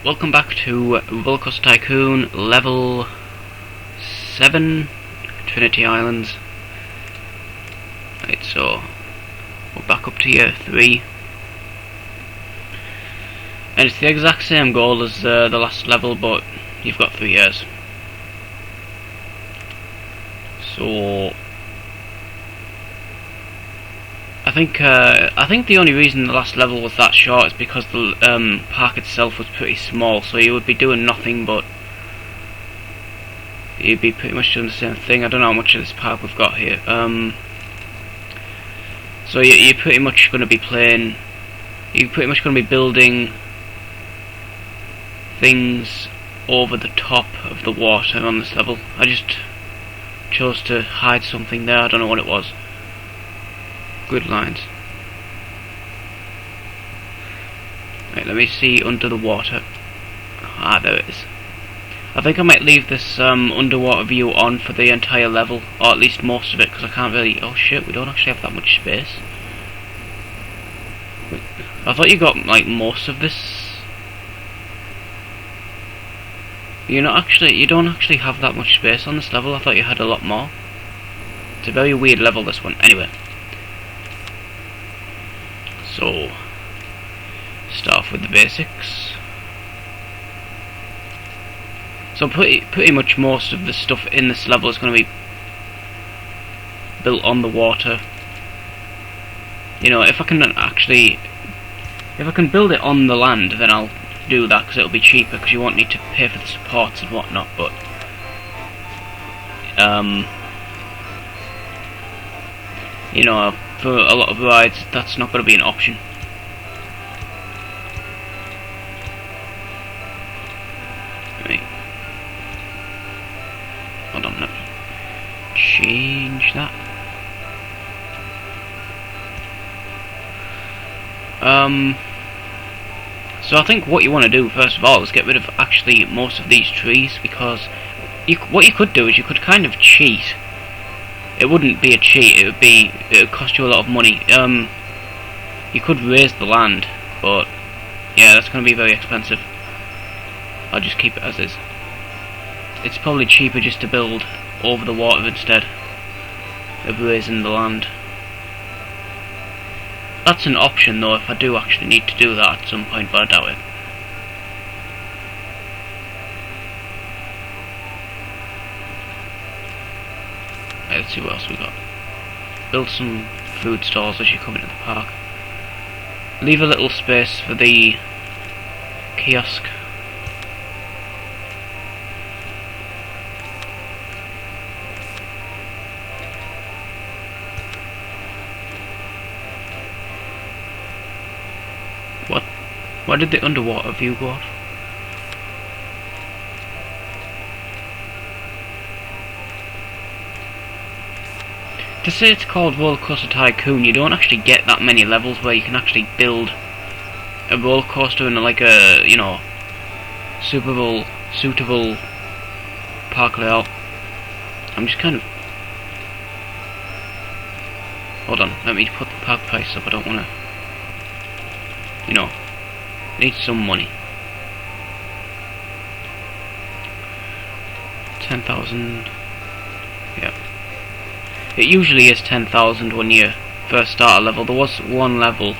welcome back to RollerCoaster Tycoon level 7, Trinity Islands. Right, so we're back up to year 3. And it's the exact same goal as the last level, but you've got 3 years. So I think the only reason the last level was that short is because the park itself was pretty small, so you would be doing nothing but you'd be pretty much doing the same thing. I don't know how much of this park we've got here. So you're pretty much going to be playing. You're pretty much going to be building things over the top of the water on this level. I just chose to hide something there. I don't know what it was. Good lines. Right, let me see under the water. Ah, there it is. I think I might leave this underwater view on for the entire level, or at least most of it, because I can't really... Oh shit, we don't actually have that much space. Wait, I thought you got like most of this. You don't actually have that much space on this level. I thought you had a lot more. It's a very weird level, this one. Anyway. So, start off with the basics. So pretty much most of the stuff in this level is going to be built on the water. You know, if I can build it on the land, then I'll do that, because it'll be cheaper, because you won't need to pay for the supports and whatnot. But you know, for a lot of rides, that's not going to be an option. Right. Hold on, let me change that. So I think what you want to do first of all is get rid of actually most of these trees, because what you could do is you could kind of cheat. It wouldn't be a cheat, it would cost you a lot of money. You could raise the land, but yeah, that's going to be very expensive. I'll just keep it as is. It's probably cheaper just to build over the water instead of raising the land. That's an option though, if I do actually need to do that at some point, but I doubt it. Let's see what else we got. Build some food stalls as you come into the park. Leave a little space for the kiosk. What? Why did the underwater view go off? To say it's called RollerCoaster Tycoon, you don't actually get that many levels where you can actually build a roller coaster in like a, you know, suitable park layout. I'm just kind of... Hold on, let me put the park price up. I don't want to... You know, need some money. 10,000... Yeah. It usually is 10,000 when you first start a level. There was one level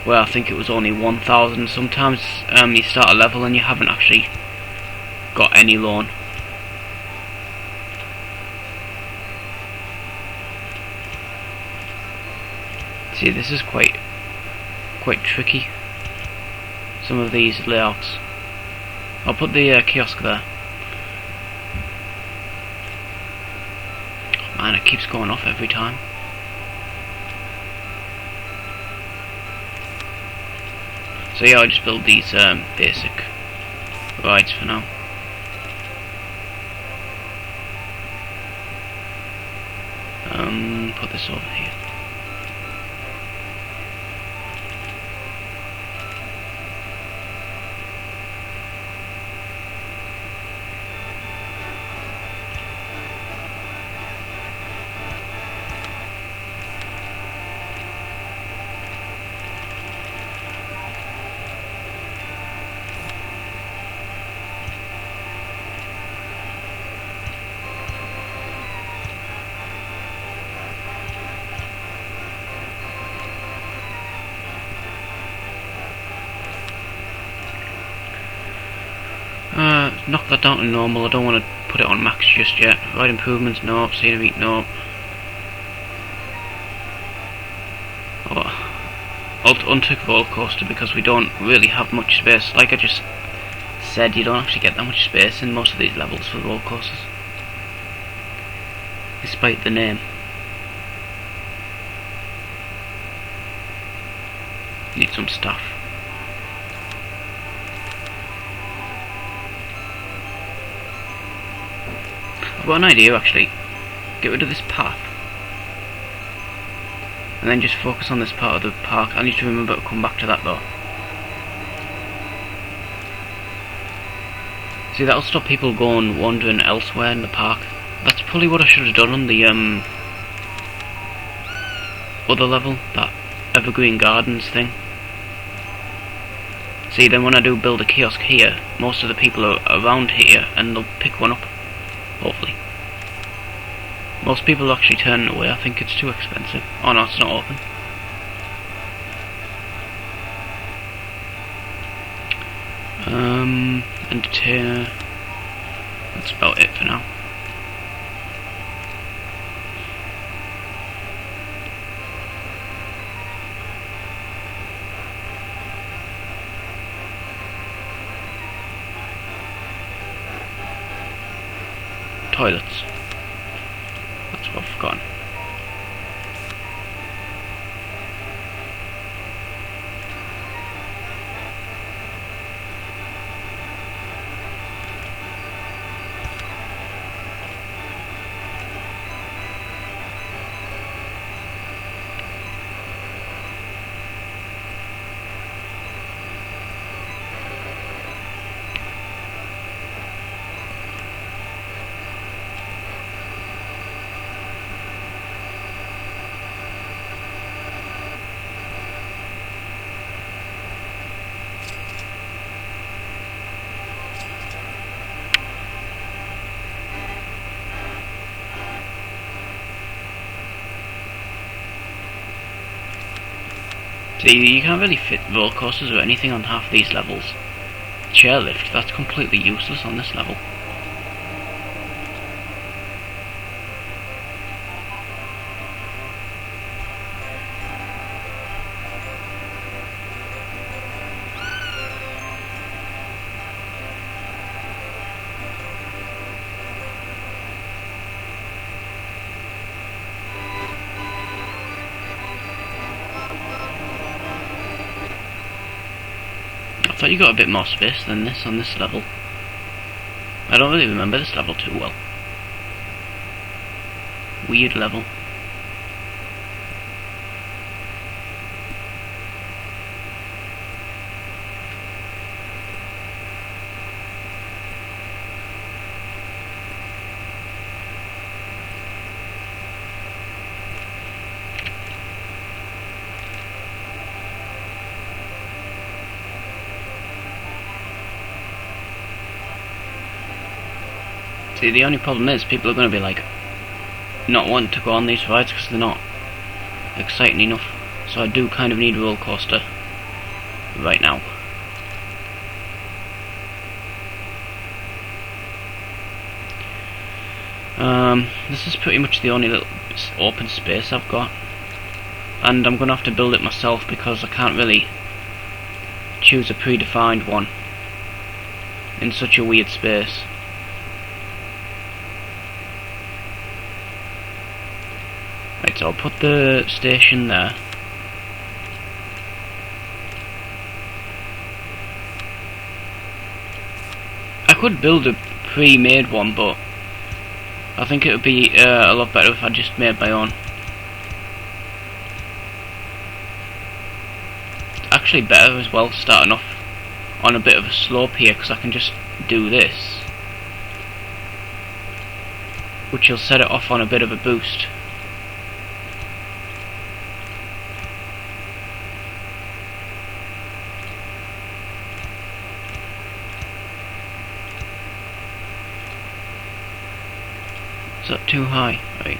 where I think it was only 1,000. Sometimes you start a level and you haven't actually got any loan. See, this is quite tricky. Some of these layouts. I'll put the kiosk there. Man, it keeps going off every time. So yeah, I'll just build these basic rides for now. Put this over here. knock that down to normal. I don't want to put it on max just yet. Ride improvements, no. Scenery, no. I'll untick RollerCoaster because we don't really have much space. Like I just said, you don't actually get that much space in most of these levels for roller coasters, despite the name. Need some stuff. I've got an idea actually. Get rid of this path. And then just focus on this part of the park. I need to remember to come back to that though. See, that'll stop people going wandering elsewhere in the park. That's probably what I should have done on the other level, that Evergreen Gardens thing. See, then when I do build a kiosk here, most of the people are around here and they'll pick one up, hopefully. Most people actually turn it away. I think it's too expensive. Oh no, it's not open. Entertainer. That's about it for now. Toilets. That's what I've forgotten. See, you can't really fit roller coasters or anything on half these levels. Chairlift, that's completely useless on this level. I thought you got a bit more space than this on this level. I don't really remember this level too well. Weird level. See, the only problem is people are going to be like not wanting to go on these rides because they're not exciting enough. So I do kind of need a roller coaster right now. This is pretty much the only little open space I've got, and I'm going to have to build it myself because I can't really choose a predefined one in such a weird space. Right, so I'll put the station there. I could build a pre-made one, but I think it would be a lot better if I just made my own. It's actually better as well, starting off on a bit of a slope here, because I can just do this, which will set it off on a bit of a boost. Is that too high? Right.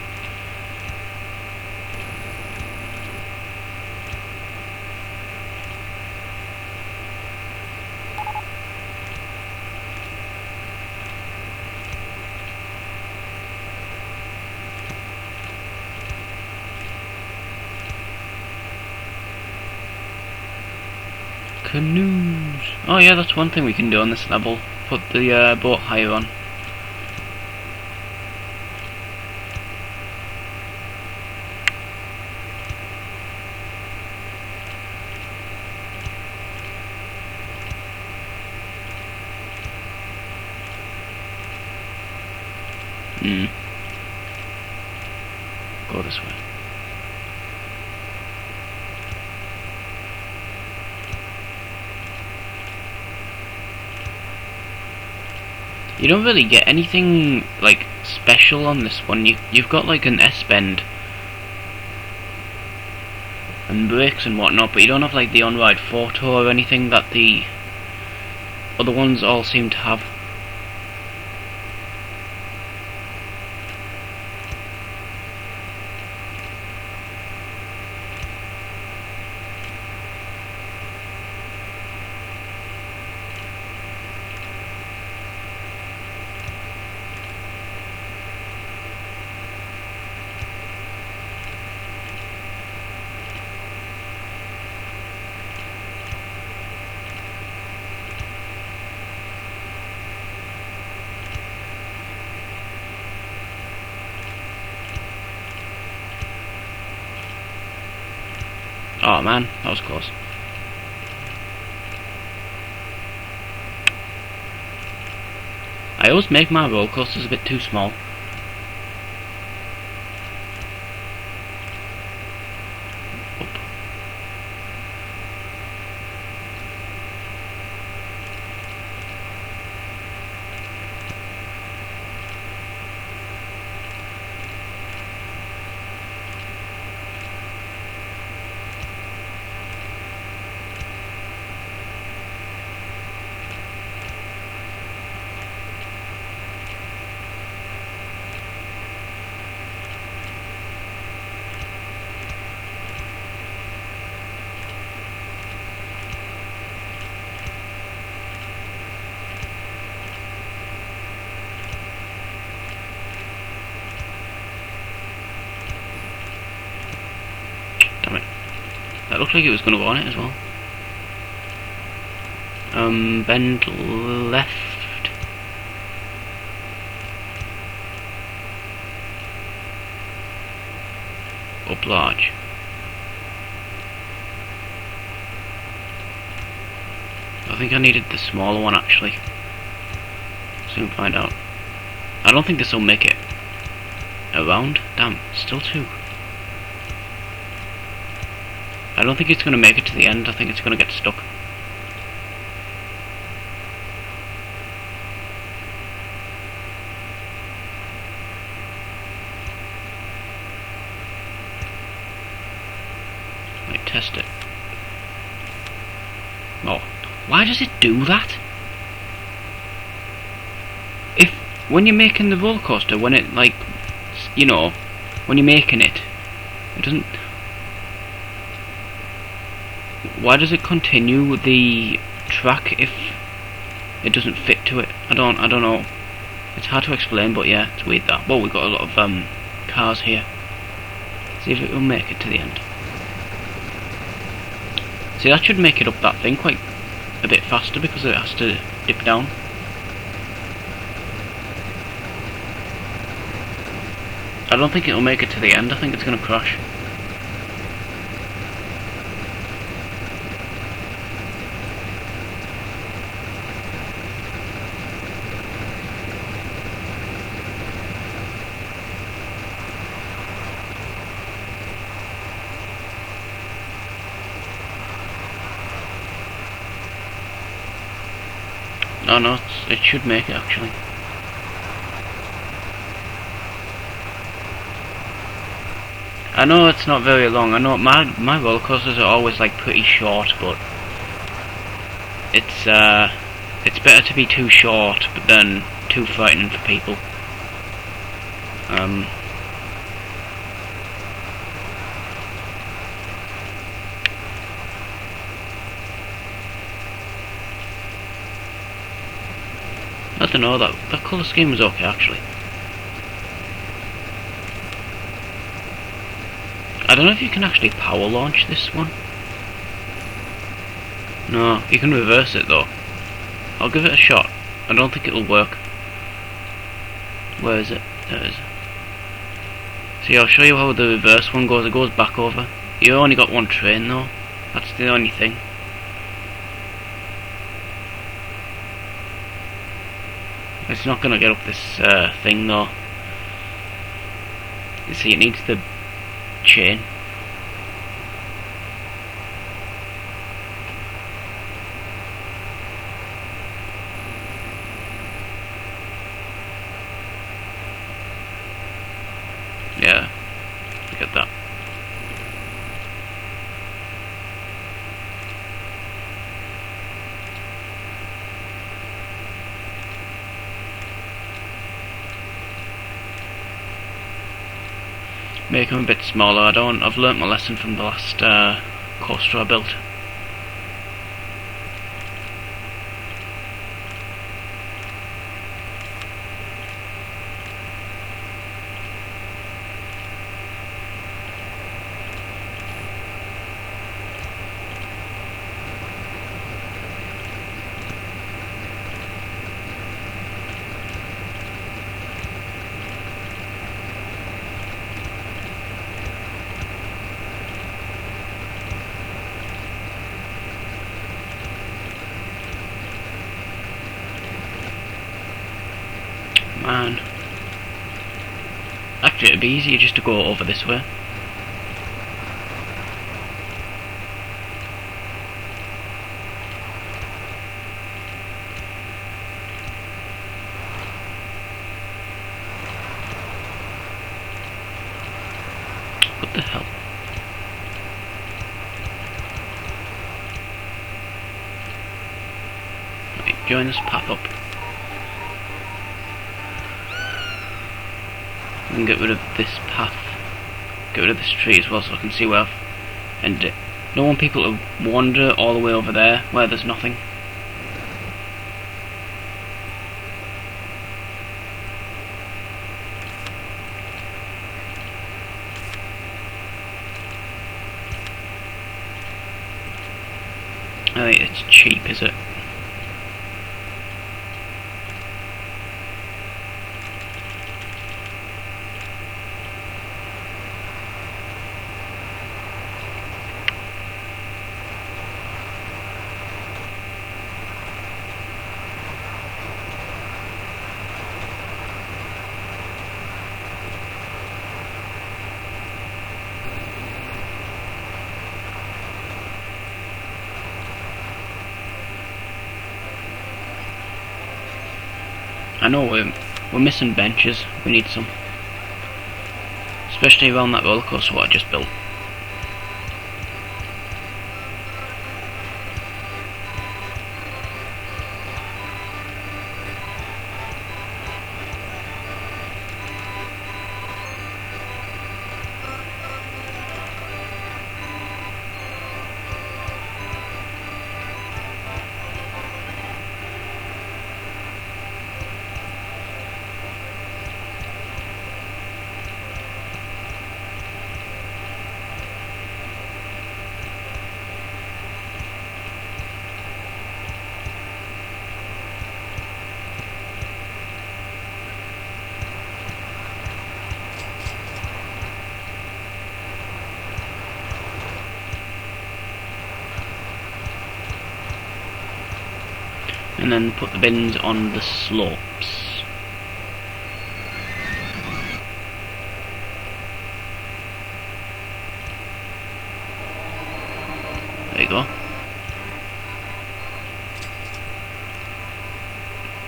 Canoes. Oh yeah, that's one thing we can do on this level. Put the boat hire on. Go this way. You don't really get anything like special on this one. You've got like an S-bend and brakes and whatnot, but you don't have like the on-ride photo or anything that the other ones all seem to have. Oh man, that was close. I always make my roller coasters a bit too small. Up. Damn it. That looked like it was going to go on it as well. Bend left. Up large. I think I needed the smaller one actually. Soon find out. I don't think this will make it around. Damn, still two. I don't think it's going to make it to the end. I think it's going to get stuck. Might test it. Oh, why does it do that? If when you're making the roller coaster, when it like, you know, when you're making it, it doesn't. Why does it continue the track if it doesn't fit to it? I don't know. It's hard to explain, but yeah, it's weird that. Well, we've got a lot of cars here. See if it will make it to the end. See, that should make it up that thing quite a bit faster because it has to dip down. I don't think it'll make it to the end. I think it's going to crash. Oh no, it should make it actually. I know it's not very long. I know my roller coasters are always like pretty short, but it's better to be too short than too frightening for people. I don't know, that colour scheme was okay actually. I don't know if you can actually power launch this one. No, you can reverse it though. I'll give it a shot. I don't think it'll work. Where is it? There it is. See, I'll show you how the reverse one goes. It goes back over. You only got one train though. That's the only thing. It's not gonna get up this thing though. You see, it needs the chain. Yeah, look at that. Make them a bit smaller. I've learnt my lesson from the last coaster I built. Man. Actually, it'd be easier just to go over this way. What the hell? Right, join this path up. And get rid of this path, get rid of this tree as well, so I can see where I've ended it. I don't want people to wander all the way over there where there's nothing. I think it's cheap, is it? I know we're missing benches. We need some, especially around that roller coaster what I just built. And then put the bins on the slopes. There you go.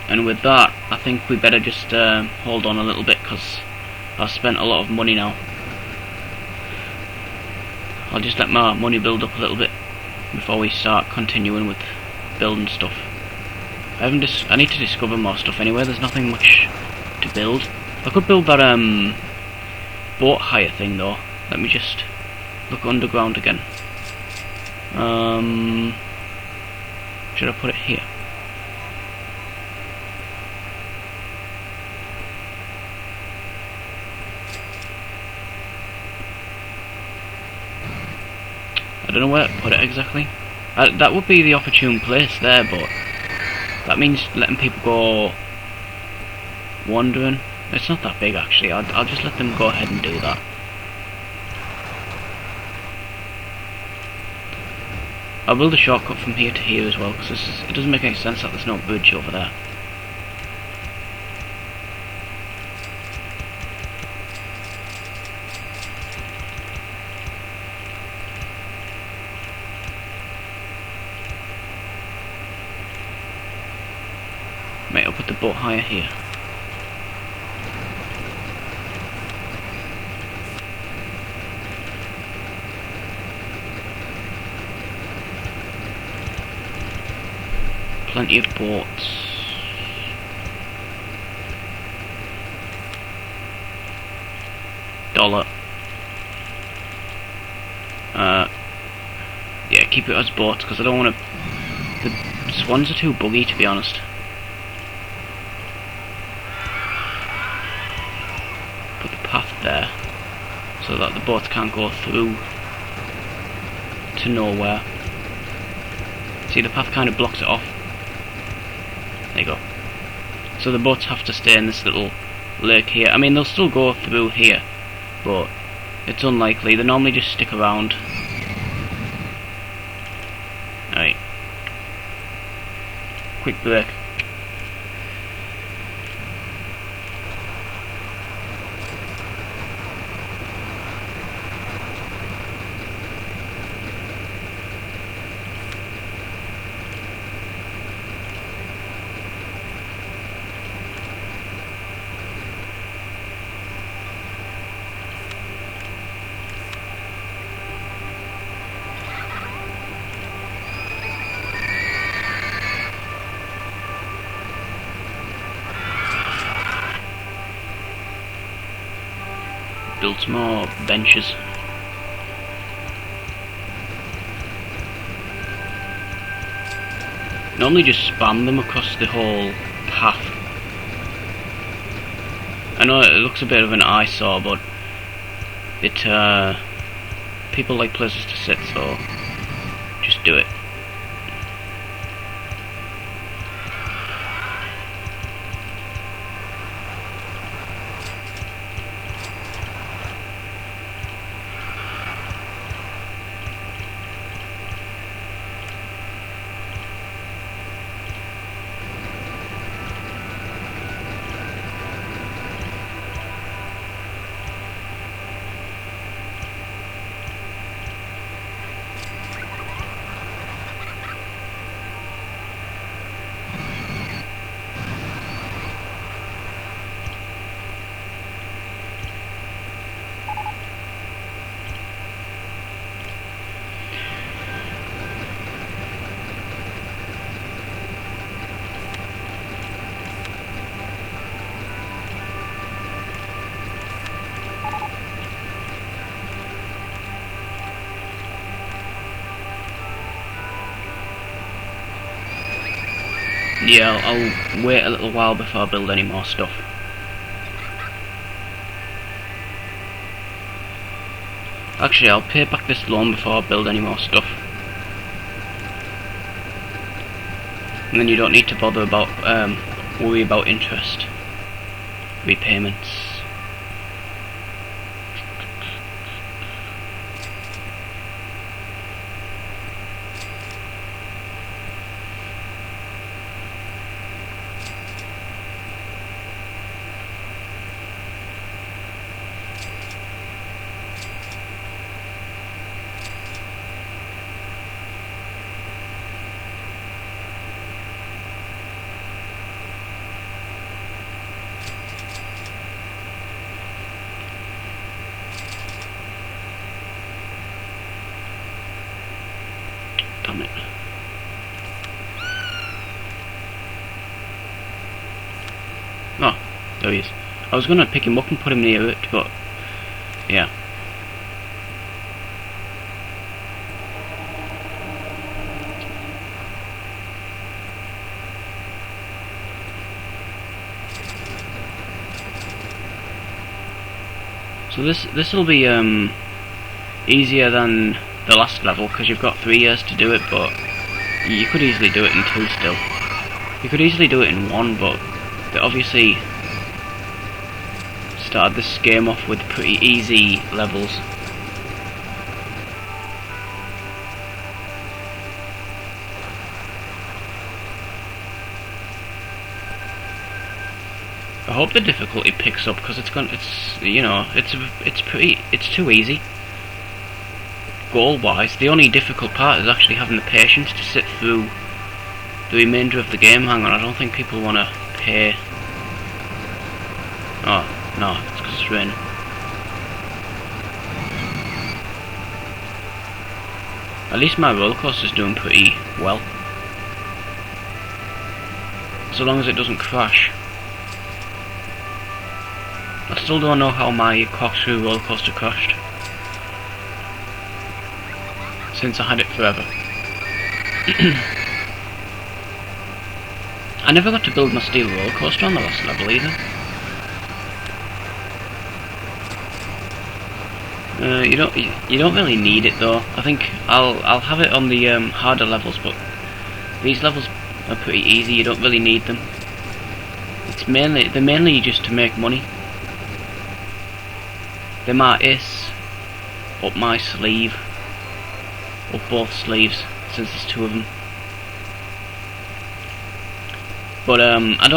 And with that, I think we better just hold on a little bit, because I've spent a lot of money now. I'll just let my money build up a little bit before we start continuing with building stuff. I need to discover more stuff anyway. There's nothing much to build. I could build that boat hire thing though. Let me just look underground again. Should I put it here? I don't know where to put it exactly. That would be the opportune place there, but that means letting people go wandering. It's not that big actually. I'll just let them go ahead and do that. I'll build a shortcut from here to here as well, because it doesn't make any sense that there's no bridge over there. Mate, I'll put the boat higher here. Plenty of boats. $1. Yeah, keep it as boats, because I don't want to... The swans are too buggy, to be honest. Put the path there, so that the boats can't go through to nowhere. See, the path kind of blocks it off. There you go. So the boats have to stay in this little lake here. I mean, they'll still go through here, but it's unlikely. They normally just stick around. Alright. Quick break. Build some more benches. Normally just spam them across the whole path. I know it looks a bit of an eyesore, but people like places to sit, so just do it. Yeah, I'll wait a little while before I build any more stuff. Actually, I'll pay back this loan before I build any more stuff. And then you don't need to bother about, worry about interest, repayments. Damn it. Oh, there he is. I was gonna pick him up and put him near it, but yeah. So this will be easier than the last level, because you've got 3 years to do it, but you could easily do it in 2 still. You could easily do it in 1, but they obviously started this game off with pretty easy levels. I hope the difficulty picks up, because it's too easy. Goal-wise, the only difficult part is actually having the patience to sit through the remainder of the game. Hang on, I don't think people want to pay. Oh, no, it's because it's raining. At least my rollercoaster's doing pretty well. So long as it doesn't crash. I still don't know how my corkscrew rollercoaster crashed, since I had it forever. I never got to build my steel rollercoaster on the last level either. You don't really need it though. I think I'll have it on the harder levels, but these levels are pretty easy. You don't really need them. They're mainly just to make money. They're my ace up my sleeve, or both sleeves, since there's 2 of them. But I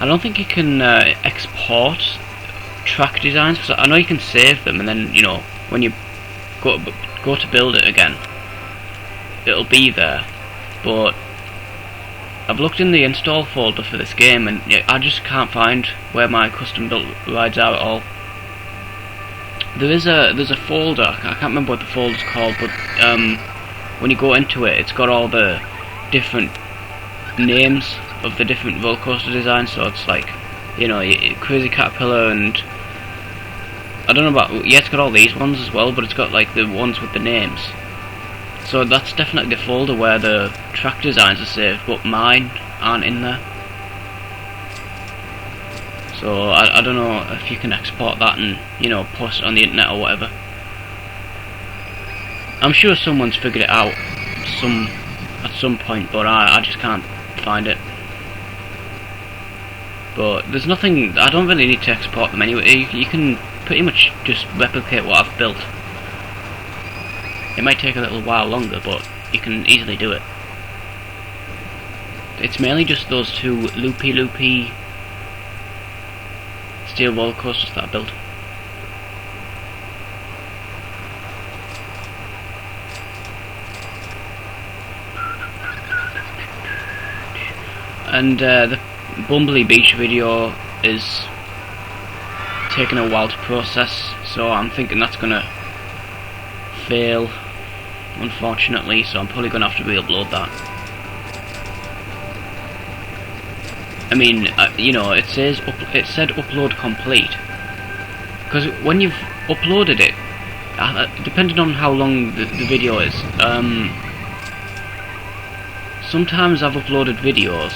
don't think you can export track designs, because I know you can save them, and then when you go to build it again, it'll be there. But I've looked in the install folder for this game, and I just can't find where my custom built rides are at all. There's a folder, I can't remember what the folder's called, but when you go into it, it's got all the different names of the different roller coaster designs. So it's like, Crazy Caterpillar, and I don't know about, it's got all these ones as well, but it's got like the ones with the names. So that's definitely the folder where the track designs are saved, but mine aren't in there. So I don't know if you can export that and post it on the internet or whatever. I'm sure someone's figured it out at some point, but I just can't find it. But there's nothing, I don't really need to export them anyway. You can pretty much just replicate what I've built. It might take a little while longer, but you can easily do it. It's mainly just those 2 loopy steel roller coasters that I built. And the Bumbley Beach video is taking a while to process, so I'm thinking that's gonna fail, unfortunately, so I'm probably gonna have to re-upload that. I mean, it said upload complete, because when you've uploaded it, depending on how long the video is, sometimes I've uploaded videos,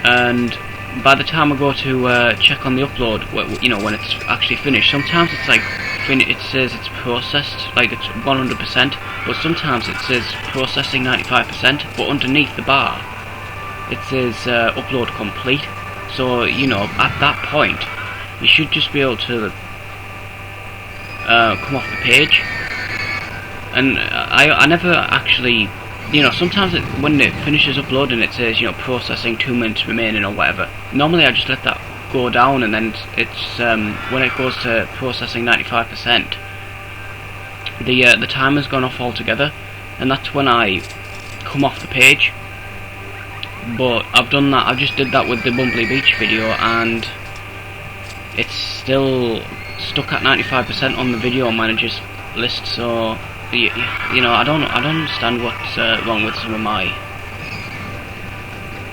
and by the time I go to check on the upload, when it's actually finished, sometimes it's like it says it's processed, like it's 100%, but sometimes it says processing 95%, but underneath the bar it says upload complete. So at that point you should just be able to come off the page. And I never actually, sometimes when it finishes uploading it says processing 2 minutes remaining or whatever. Normally I just let that go down, and then it's when it goes to processing 95%, the timer's gone off altogether, and that's when I come off the page. But I've done that, I just did that with the Bumbley Beach video, and it's still stuck at 95% on the video manager's list. So I don't understand what's wrong with some of my,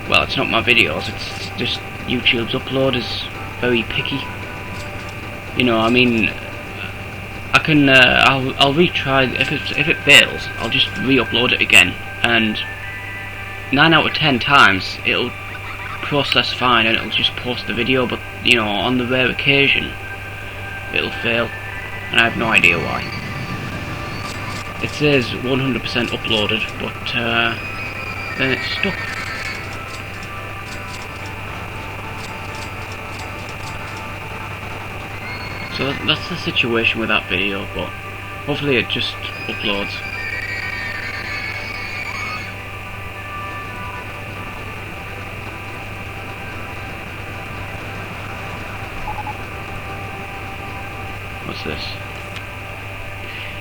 well, it's not my videos, it's just YouTube's upload is very picky. I mean, I can I'll retry. If it fails, I'll just re-upload it again, and 9 out of 10 times it'll process fine and it'll just post the video. But on the rare occasion it'll fail, and I have no idea why. It says 100% uploaded, but then it's stuck. So that's the situation with that video, but hopefully it just uploads. What's this?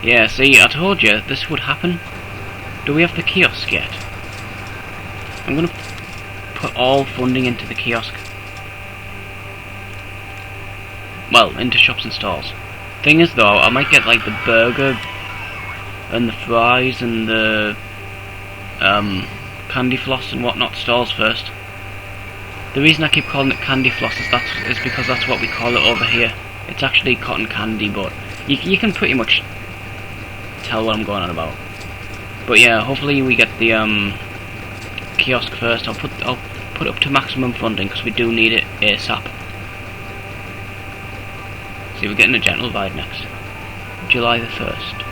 Yeah, see, I told you this would happen. Do we have the kiosk yet? I'm gonna put all funding into the kiosk. Well, into shops and stalls. Thing is though, I might get like the burger and the fries and the candy floss and whatnot stalls first. The reason I keep calling it candy floss is because that's what we call it over here. It's actually cotton candy, but you can pretty much tell what I'm going on about. But yeah, hopefully we get the kiosk first. I'll put it up to maximum funding because we do need it ASAP. See, we're getting a gentle ride next. July the 1st.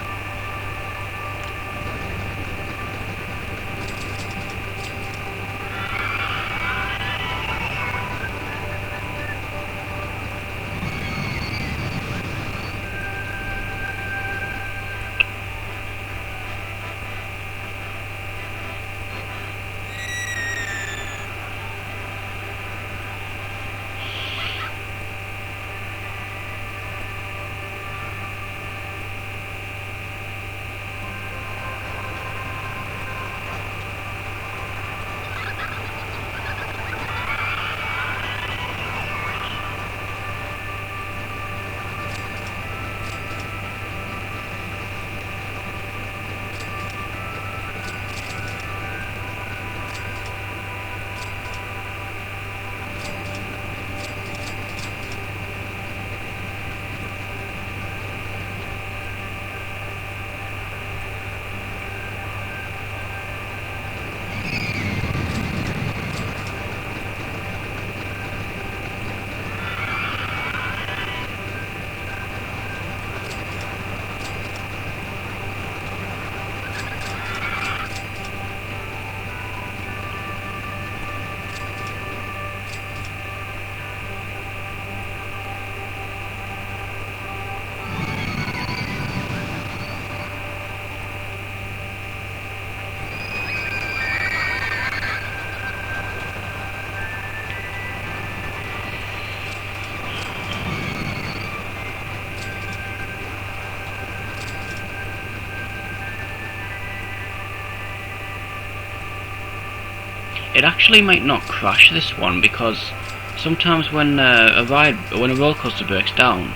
It actually might not crash this one because sometimes when a roller coaster breaks down,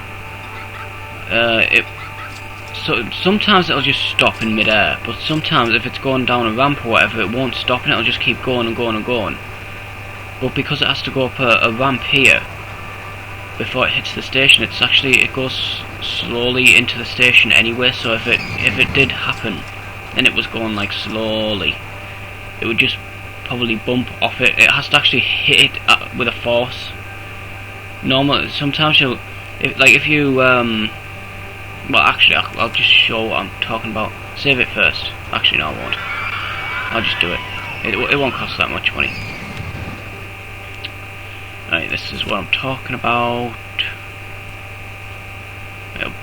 sometimes it'll just stop in mid-air, but sometimes if it's going down a ramp or whatever, it won't stop and it'll just keep going and going and going. But because it has to go up a ramp here before it hits the station, it goes slowly into the station anyway. So if it did happen, and it was going like slowly, it would just probably bump off it. It has to actually hit it with a force. Sometimes if you well, actually, I'll just show what I'm talking about. Save it first. Actually, no, I won't. I'll just do it. It won't cost that much money. Right, this is what I'm talking about.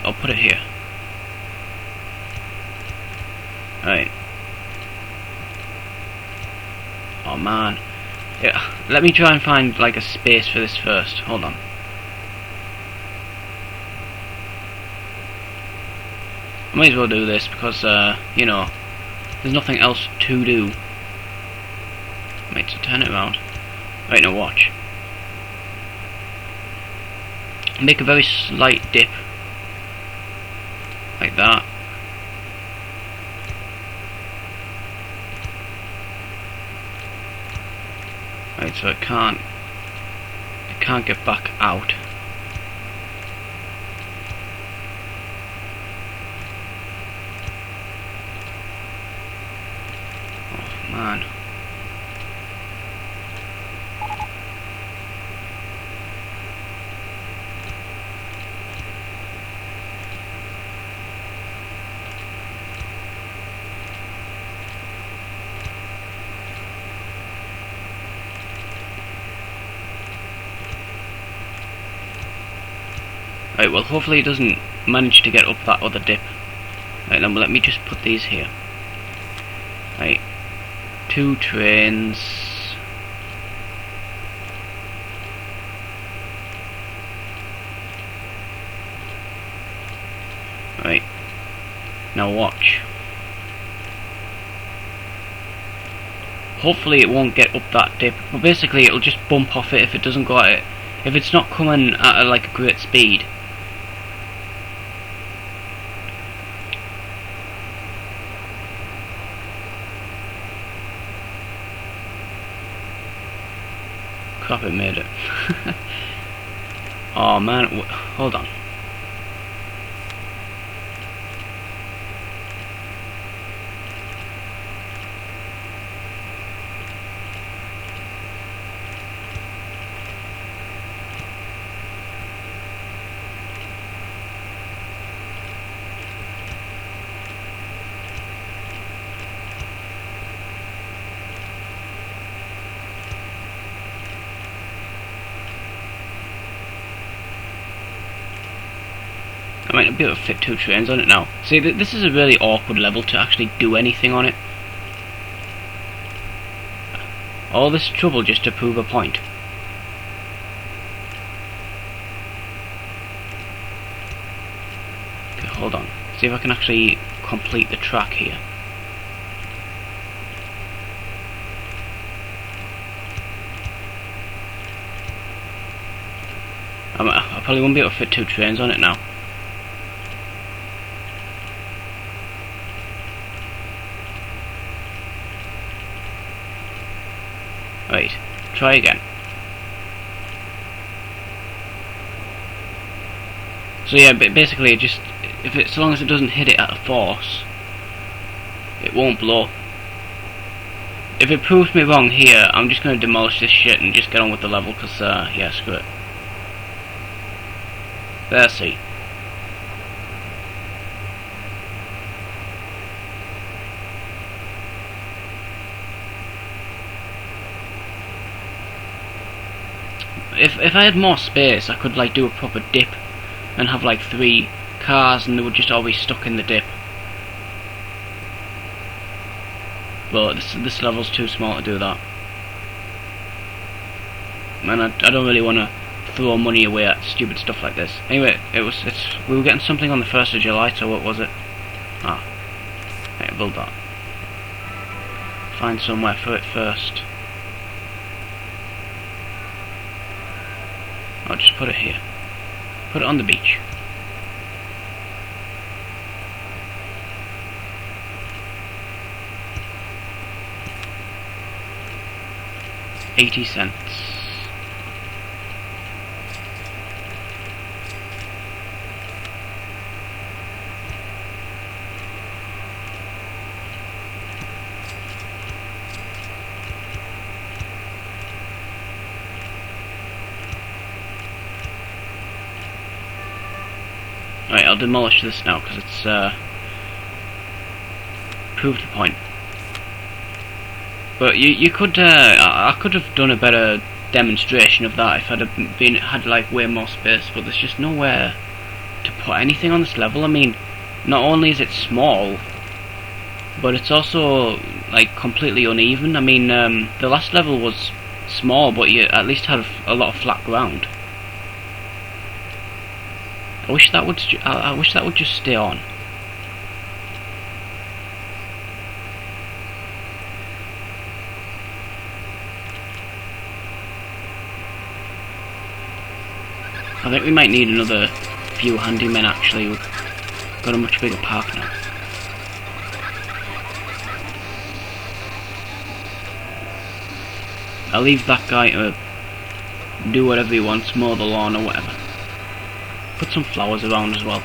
I'll put it here. Right. Oh man. Yeah, let me try and find like a space for this first. Hold on. I might as well do this because, you know, there's nothing else to do. Wait, so turn it around. Right, now watch. Make a very slight dip. Like that. Right, so it can't get back out. Oh man. Right, well hopefully it doesn't manage to get up that other dip. Right, then let me just put these here. Right, 2 trains. Right, now watch. Hopefully it won't get up that dip, but basically it'll just bump off it if it doesn't go at it. If it's not coming at like a great speed. Crap, it made it. Oh man, hold on. I might be able to fit 2 trains on it now. See, this is a really awkward level to actually do anything on it. All this trouble just to prove a point. Okay, hold on. See if I can actually complete the track here. I probably won't be able to fit 2 trains on it now. Right, try again. So yeah, but basically, as long as it doesn't hit it at a force, it won't blow. If it proves me wrong here, I'm just going to demolish this shit and just get on with the level, because yeah, screw it. There, see. If I had more space, I could like do a proper dip and have like 3 cars and they would just all be stuck in the dip. But this level's too small to do that. And I don't really want to throw money away at stupid stuff like this. Anyway, we were getting something on the 1st of July, so what was it? Ah, right, build that. Find somewhere for it first. I'll just put it here. Put it on the beach. $0.80. Right, I'll demolish this now because it's proved the point. But you could I could have done a better demonstration of that if I'd have had like way more space. But there's just nowhere to put anything on this level. I mean, not only is it small, but it's also like completely uneven. I mean, the last level was small, but you at least had a lot of flat ground. I wish that would just stay on. I think we might need another few handymen actually. We've got a much bigger park now. I'll leave that guy to do whatever he wants, mow the lawn or whatever. Put some flowers around as well.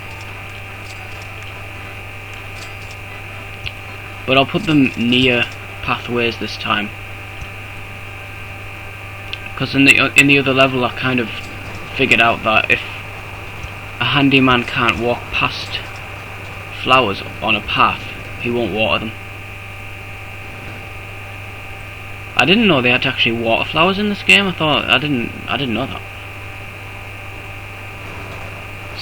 But I'll put them near pathways this time. Because in the other level I kind of figured out that if a handyman can't walk past flowers on a path, he won't water them. I didn't know they had to actually water flowers in this game. I didn't know that.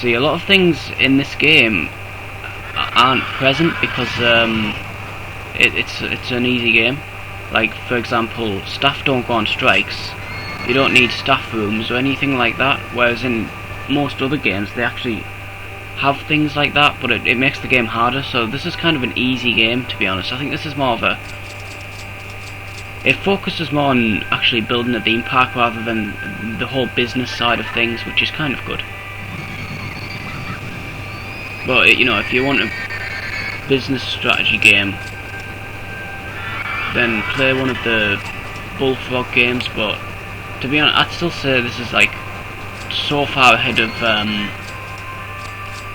See, a lot of things in this game aren't present because it's an easy game. Like, for example, staff don't go on strikes. You don't need staff rooms or anything like that, whereas in most other games they actually have things like that, but it makes the game harder. So this is kind of an easy game, to be honest. I think this is more of a... It focuses more on actually building a theme park rather than the whole business side of things, which is kind of good. But, you know, if you want a business strategy game, then play one of the Bullfrog games, but to be honest, I'd still say this is like so far ahead of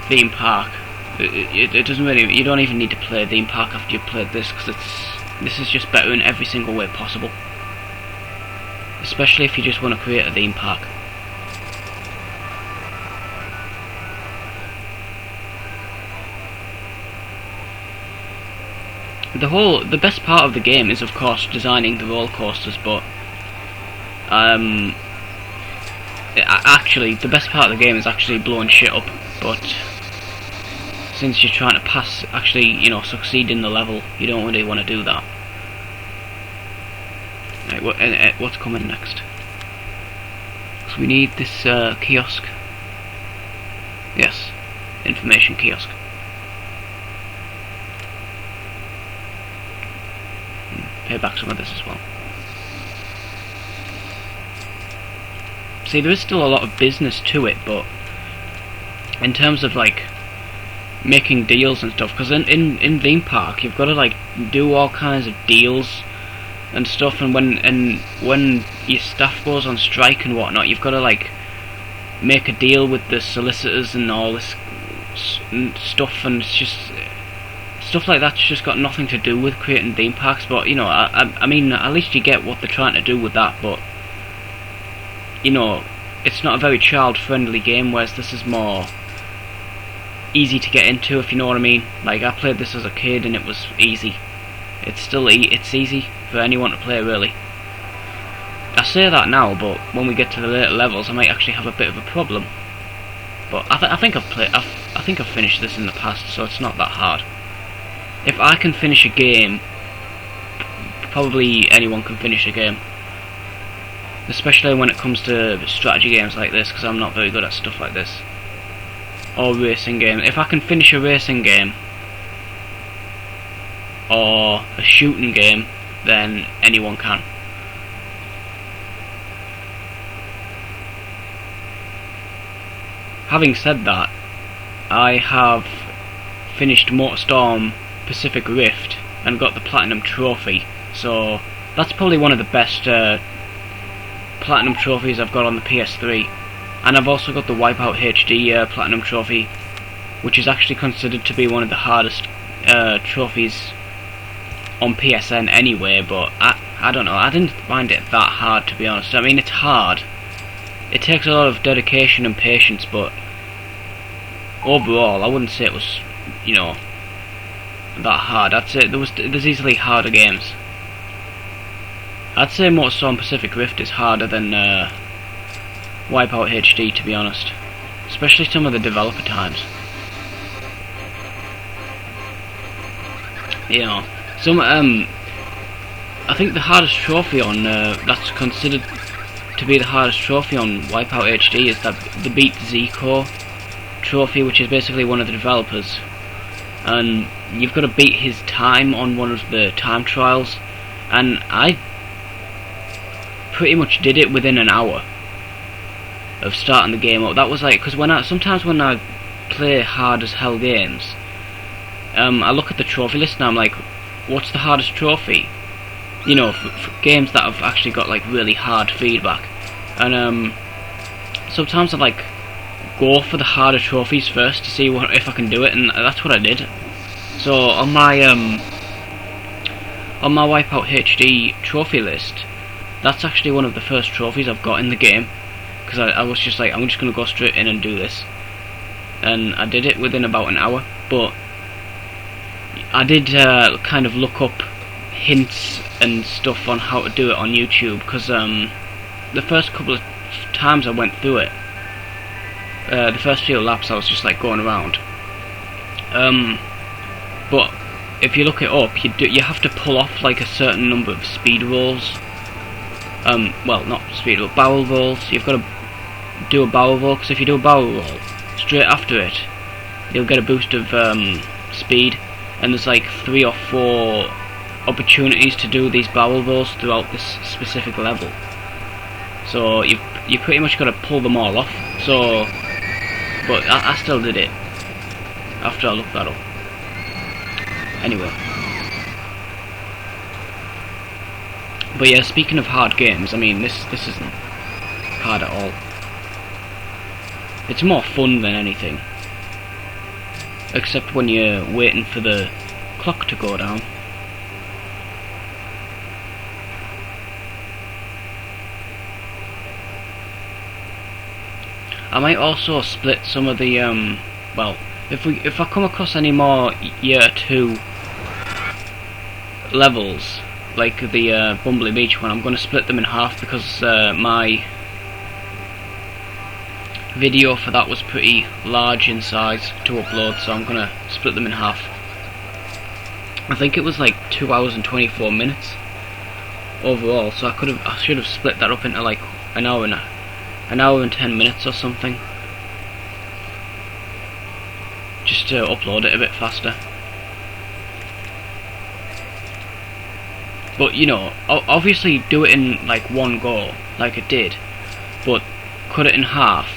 Theme Park. It doesn't really, you don't even need to play Theme Park after you've played this, because this is just better in every single way possible. Especially if you just want to create a theme park. The best part of the game is, of course, designing the roller coasters, but actually the best part of the game is actually blowing shit up. But since you're trying to actually, you know, succeed in the level, you don't really want to do that. Right, what's coming next? So we need this kiosk. Yes, information kiosk. Pay back some of this as well. See, there is still a lot of business to it, but in terms of like making deals and stuff, because in Theme Park you've got to like do all kinds of deals and stuff, and when your staff goes on strike and whatnot, you've got to like make a deal with the solicitors and all this stuff, and it's just stuff like that's just got nothing to do with creating theme parks. But you know, I mean, at least you get what they're trying to do with that. But you know, it's not a very child-friendly game, whereas this is more easy to get into, if you know what I mean. Like, I played this as a kid and it was easy. It's still it's easy for anyone to play, really. I say that now, but when we get to the later levels, I might actually have a bit of a problem. But I think I've finished this in the past, so it's not that hard. If I can finish a game, probably anyone can finish a game. Especially when it comes to strategy games like this, because I'm not very good at stuff like this. Or racing game. If I can finish a racing game or a shooting game, then anyone can. Having said that, I have finished MotorStorm Pacific Rift and got the Platinum Trophy, so that's probably one of the best Platinum Trophies I've got on the PS3. And I've also got the Wipeout HD Platinum Trophy, which is actually considered to be one of the hardest trophies on PSN anyway, but I don't know, I didn't find it that hard, to be honest. I mean, it's hard. It takes a lot of dedication and patience, but overall, I wouldn't say it was, you know, that hard. I'd say there's easily harder games. I'd say MotorStorm Pacific Rift is harder than Wipeout HD, to be honest. Especially some of the developer times. You know, I think the hardest trophy on that's considered to be the hardest trophy on Wipeout HD is the Beat Zico trophy, which is basically one of the developers, and you've got to beat his time on one of the time trials, and I pretty much did it within an hour of starting the game up. That was like, because sometimes when I play hard as hell games, I look at the trophy list and I'm like, what's the hardest trophy? You know, for games that have actually got like really hard feedback. And sometimes I like go for the harder trophies first to see if I can do it, and that's what I did. So on my Wipeout HD trophy list, that's actually one of the first trophies I've got in the game, because I was just like, I'm just going to go straight in and do this, and I did it within about an hour. But I did kind of look up hints and stuff on how to do it on YouTube, because the first couple of times I went through it, the first few laps I was just like going around. But if you look it up, you have to pull off like a certain number of speed rolls. Well, not speed roll, barrel rolls. You've got to do a barrel roll, because if you do a barrel roll straight after it, you'll get a boost of speed. And there's like 3 or 4 opportunities to do these barrel rolls throughout this specific level. So you pretty much got to pull them all off. So, but I still did it after I looked that up. Anyway. But yeah, speaking of hard games, I mean this isn't hard at all. It's more fun than anything. Except when you're waiting for the clock to go down. I might also split some of the well, if I come across any more year 2 levels, like the Bumblebee Beach one, I'm going to split them in half, because my video for that was pretty large in size to upload, so I'm going to split them in half. I think it was like 2 hours and 24 minutes overall, so I should have split that up into like an hour and 10 minutes or something, just to upload it a bit faster. But you know, obviously do it in like one go, like it did, but cut it in half,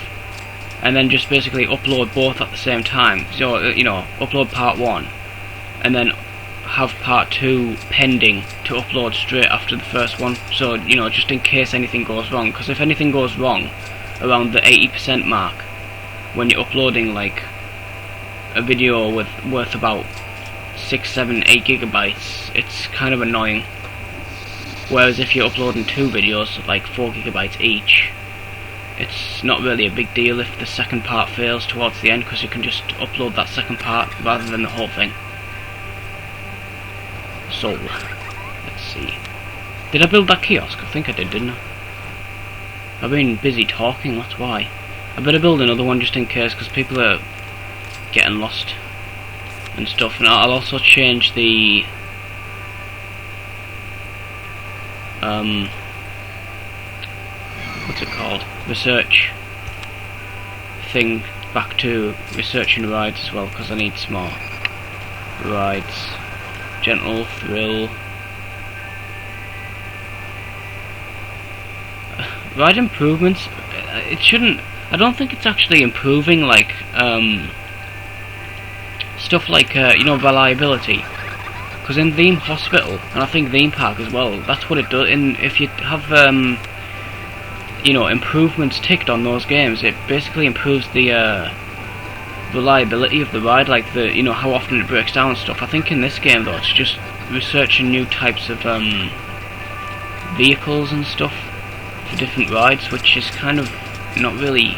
and then just basically upload both at the same time. So you know, upload part 1, and then have part 2 pending to upload straight after the first one. So you know, just in case anything goes wrong, because if anything goes wrong around the 80% mark when you're uploading like a video worth about 6, 7, 8 gigabytes, it's kind of annoying. Whereas if you're uploading 2 videos, like 4 gigabytes each, it's not really a big deal if the second part fails towards the end, because you can just upload that second part rather than the whole thing. So, let's see. Did I build that kiosk? I think I did, didn't I? I've been busy talking, that's why. I better build another one just in case, because people are getting lost and stuff. And I'll also change the what's it called? Research thing back to researching rides as well, because I need some more rides. Gentle, thrill. Ride improvements, it shouldn't, I don't think it's actually improving like stuff like you know, reliability, because in Theme Hospital, and I think Theme Park as well, that's what it does. If you have you know, improvements ticked on those games, it basically improves the reliability of the ride, like the, you know, how often it breaks down and stuff. I think in this game though, it's just researching new types of vehicles and stuff for different rides, which is kind of not really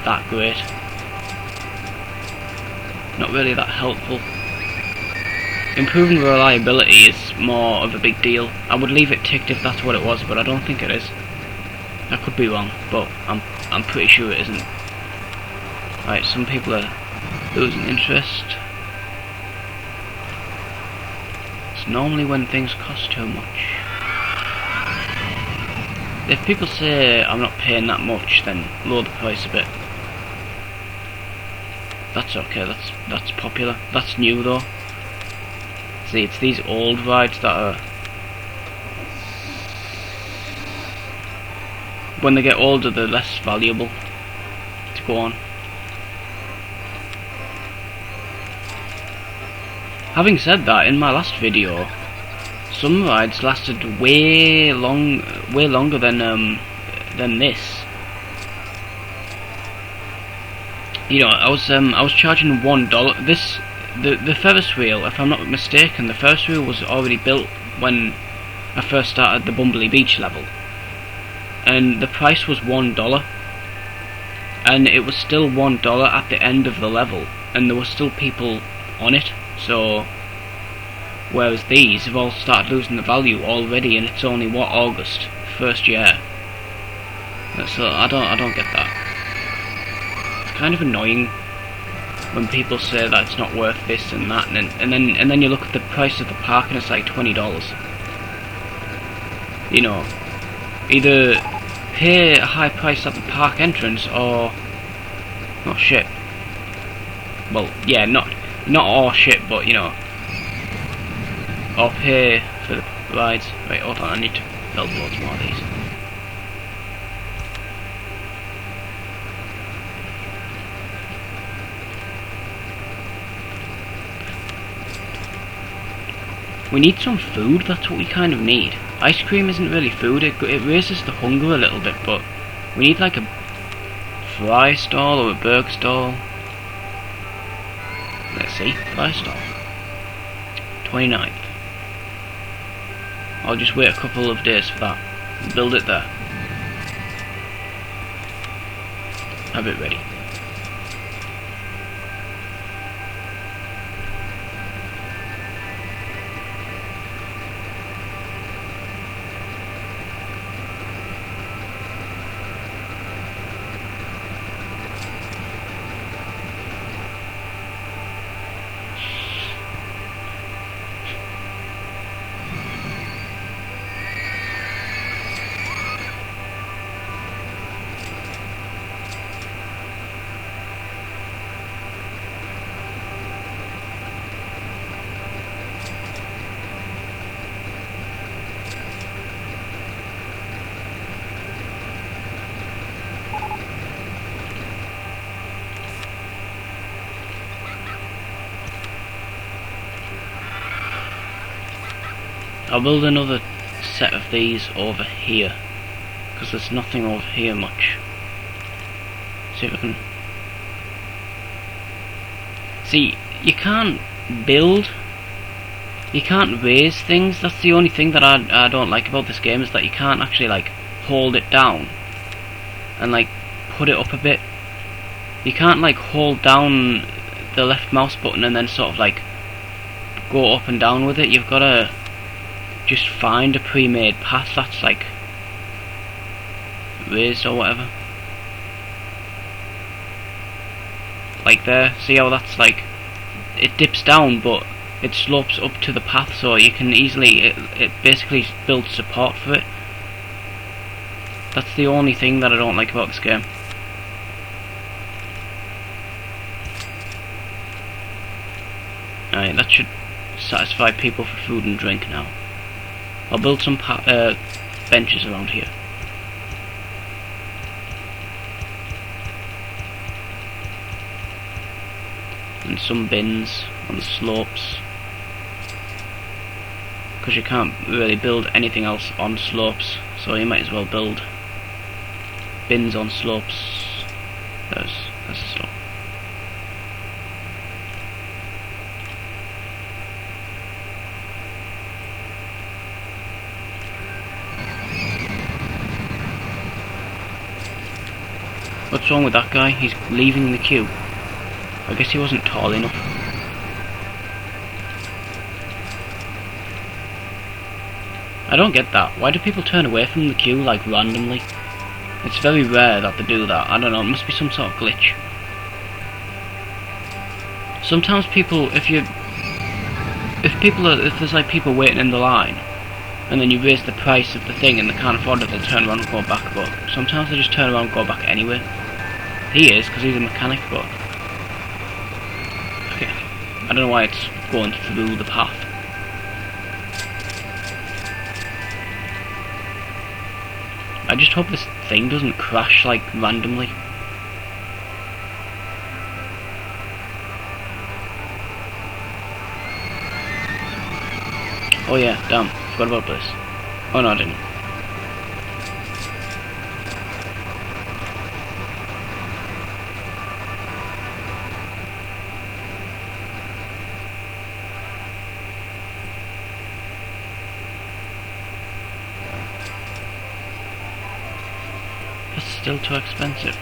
that great, not really that helpful. Improving reliability is more of a big deal. I would leave it ticked if that's what it was, but I don't think it is. I could be wrong, but I'm pretty sure it isn't. Right, some people are losing interest. It's normally when things cost too much. If people say I'm not paying that much, then lower the price a bit. That's okay, that's popular. That's new though. See, it's these old rides that are, when they get older, they're less valuable to go on. Having said that, in my last video, some rides lasted way longer than this. You know, I was charging $1. The Ferris wheel, if I'm not mistaken, the Ferris wheel was already built when I first started the Bumblebee Beach level, and the price was $1, and it was still $1 at the end of the level, and there were still people on it. So, whereas these have all started losing the value already, and it's only what, August, first year. So I don't get that. kind of annoying when people say that it's not worth this and that, and then you look at the price of the park and it's like $20. You know, either pay a high price at the park entrance or not shit. Well, yeah, not all shit, but you know, or pay for the rides. Wait, hold on, I need to build loads more of these. We need some food, that's what we kind of need. Ice cream isn't really food, it raises the hunger a little bit, but we need like a fry stall or a burger stall. Let's see, fry stall. 29th. I'll just wait a couple of days for that and build it there. Have it ready. I'll build another set of these over here, because there's nothing over here much. See if I can... See, you can't build, you can't raise things. That's the only thing that I don't like about this game, is that you can't actually like hold it down and like put it up a bit. You can't like hold down the left mouse button and then sort of like go up and down with it. You've got to just find a pre-made path that's like raised or whatever. Like there, see how that's like, it dips down but it slopes up to the path, so you can easily, it basically builds support for it. That's the only thing that I don't like about this game. Alright, that should satisfy people for food and drink now. I'll build some benches around here. And some bins on the slopes, because you can't really build anything else on slopes, so you might as well build bins on slopes. There's a slope. What's wrong with that guy? He's leaving the queue. I guess he wasn't tall enough. I don't get that. Why do people turn away from the queue like randomly? It's very rare that they do that. I don't know, it must be some sort of glitch. Sometimes people, if there's like people waiting in the line, and then you raise the price of the thing and they can't afford it, they'll turn around and go back, but sometimes they just turn around and go back anyway. He is, because he's a mechanic, but okay. I don't know why it's going through the path. I just hope this thing doesn't crash like randomly. Oh yeah, damn, forgot about this. Oh no, I didn't. That's still too expensive.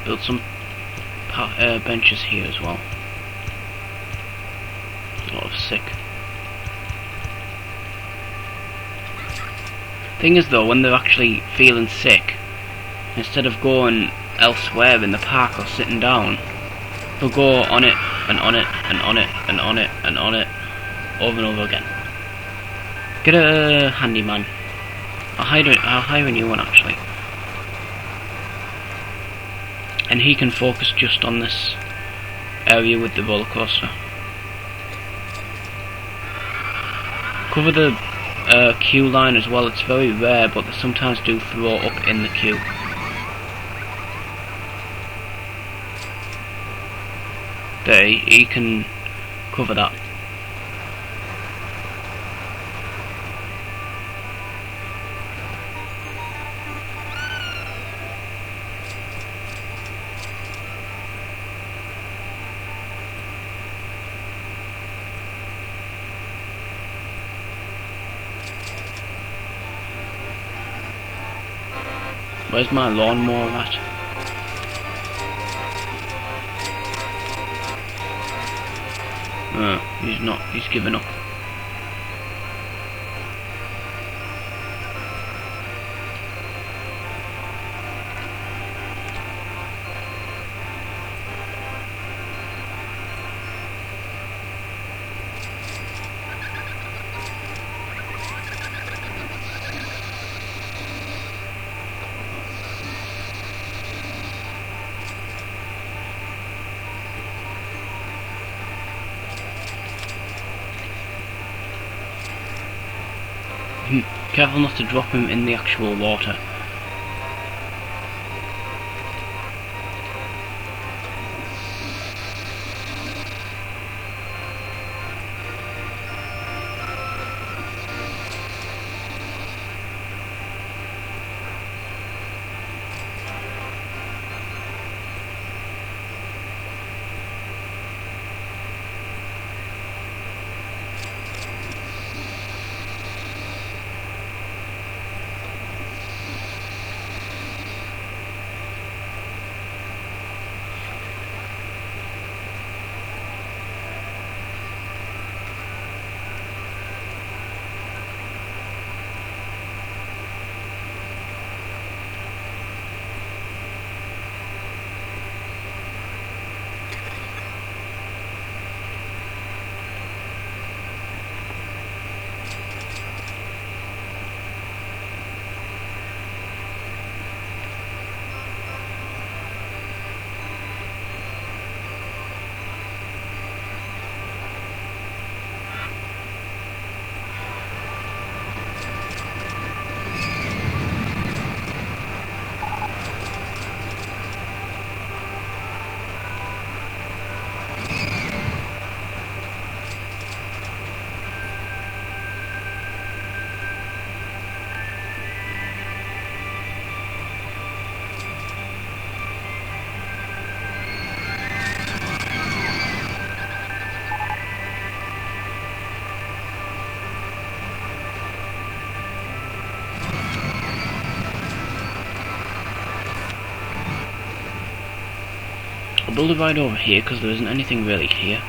build some benches here as well. A lot of sick. Thing is though, when they're actually feeling sick, instead of going elsewhere in the park or sitting down, they'll go on it and on it and on it and on it and on it over and over again. Get a handyman. I'll hire a new one actually. And he can focus just on this area with the roller coaster. Cover the queue line as well. It's very rare, but they sometimes do throw up in the queue. There, he can cover that. Where's my lawnmower at? He's not, he's given up. Careful not to drop him in the actual water. I'll build a ride over here because there isn't anything really here.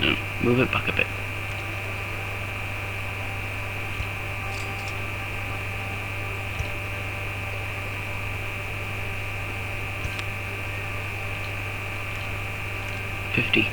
No, move it back a bit. $50.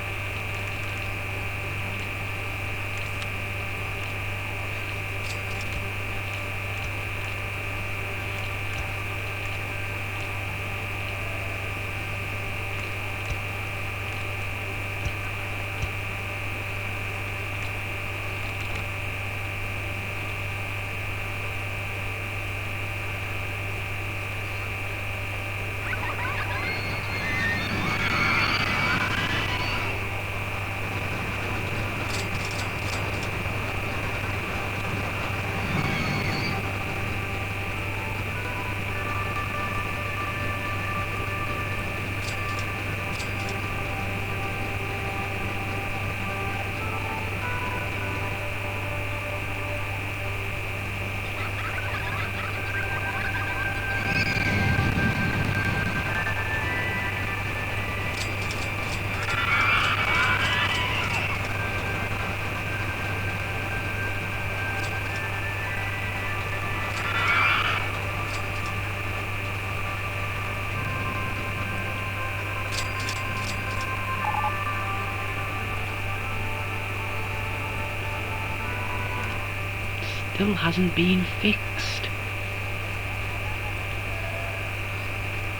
still hasn't been fixed.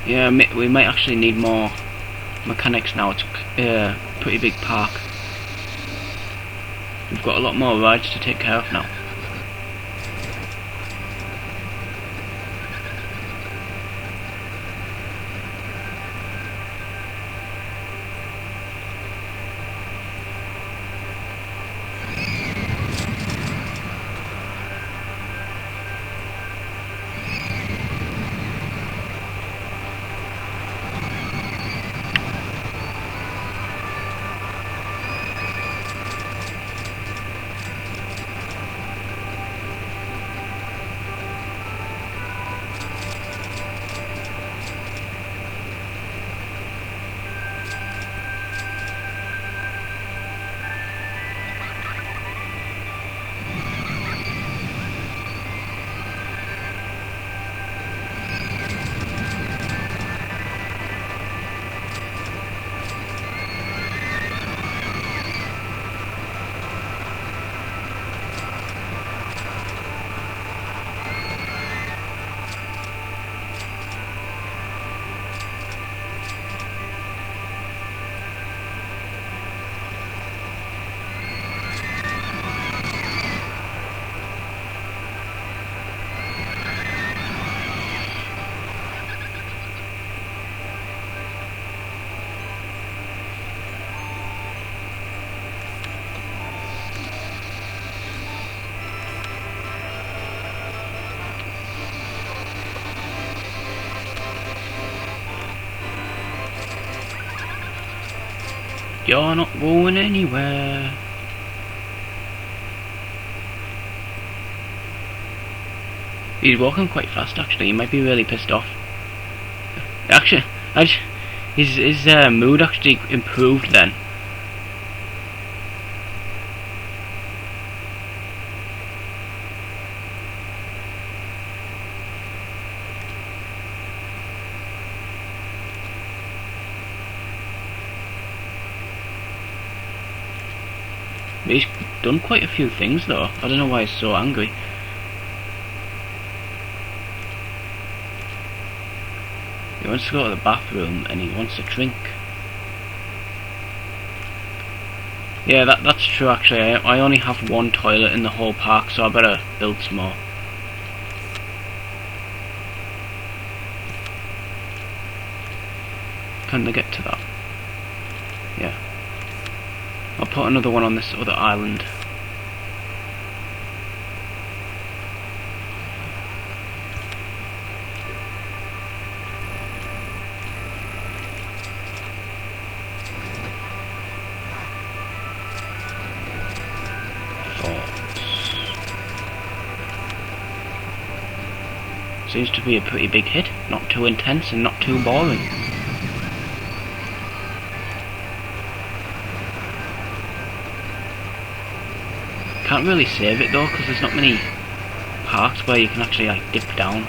Yeah, we might actually need more mechanics now. It's a pretty big park. We've got a lot more rides to take care of now. You're not going anywhere. He's walking quite fast actually, he might be really pissed off. Actually, his mood actually improved then. He's done quite a few things though. I don't know why he's so angry. He wants to go to the bathroom and he wants a drink. Yeah, that's true actually. I only have one toilet in the whole park, so I better build some more. Can they get to that? Yeah. I'll put another one on this other island. Seems to be a pretty big hit, not too intense and not too boring. Can't really save it though, because there's not many parks where you can actually like dip down.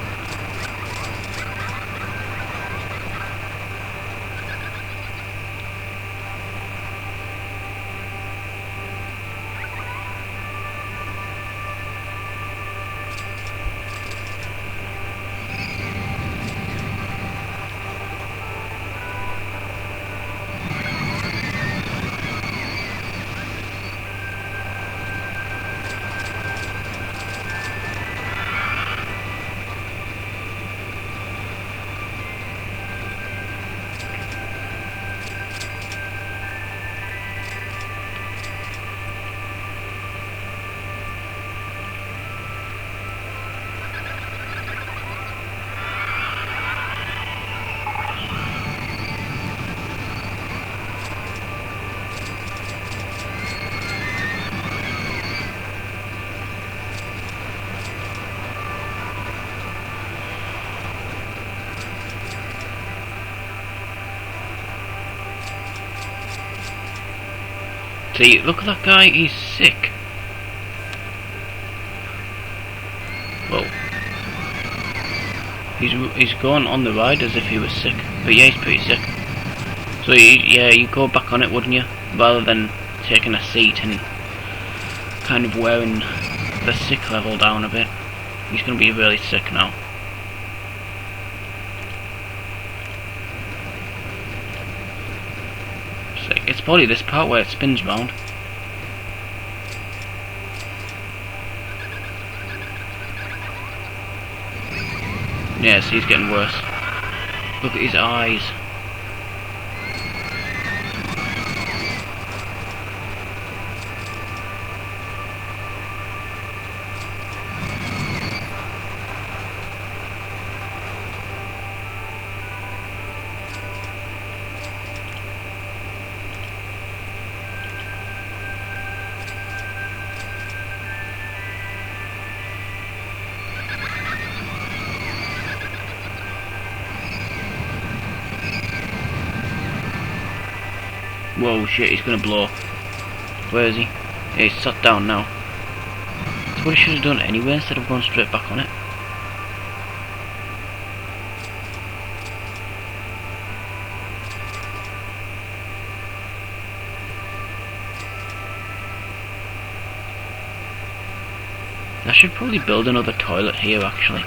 See, look at that guy, he's sick. Whoa. He's going on the ride as if he was sick. But yeah, he's pretty sick. So yeah, you go back on it, wouldn't you? Rather than taking a seat and kind of wearing the sick level down a bit. He's going to be really sick now. Sick. It's probably this part where it spins round. Yes, he's getting worse. Look at his eyes. Whoa, shit, he's gonna blow. Where is he? Yeah, he's sat down now. That's what he should have done anyway, instead of going straight back on it. I should probably build another toilet here, actually.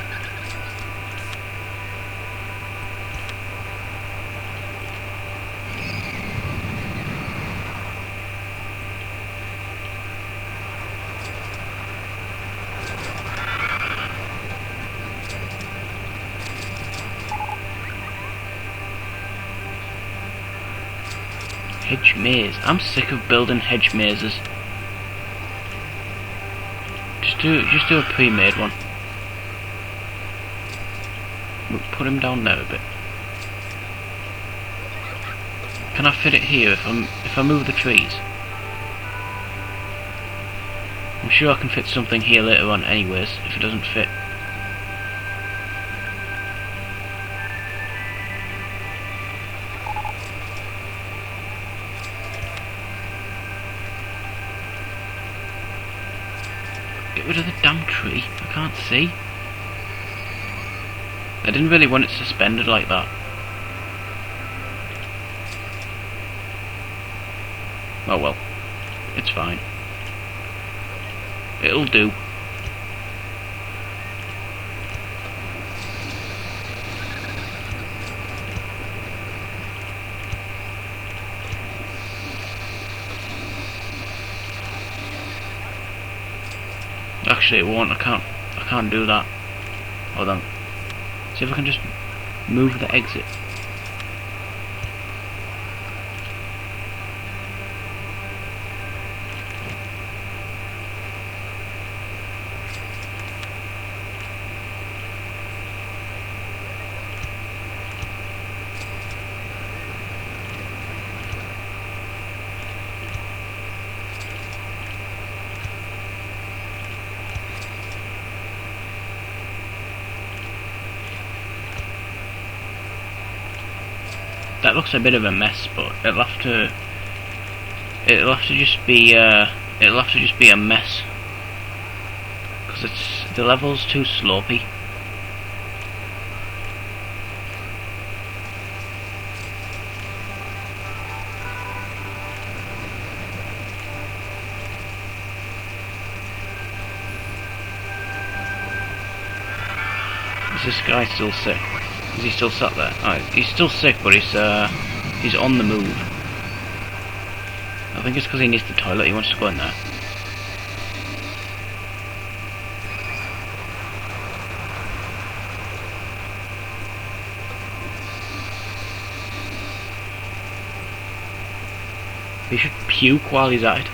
Hedge maze. I'm sick of building hedge mazes. Just do a pre-made one. We'll put him down there a bit. Can I fit it here if I move the trees? I'm sure I can fit something here later on anyways, if it doesn't fit. Get rid of the damn tree. I can't see. I didn't really want it suspended like that. Oh well. It's fine. It'll do. Actually, it won't. I can't do that. Hold on. See if I can just move the exit. That looks a bit of a mess, but it'll have to just be a mess because the level's too slopey. Is this guy still sick? Is he still sat there? Oh, he's still sick, but he's on the move. I think it's because he needs the toilet. He wants to go in there. He should puke while he's at it.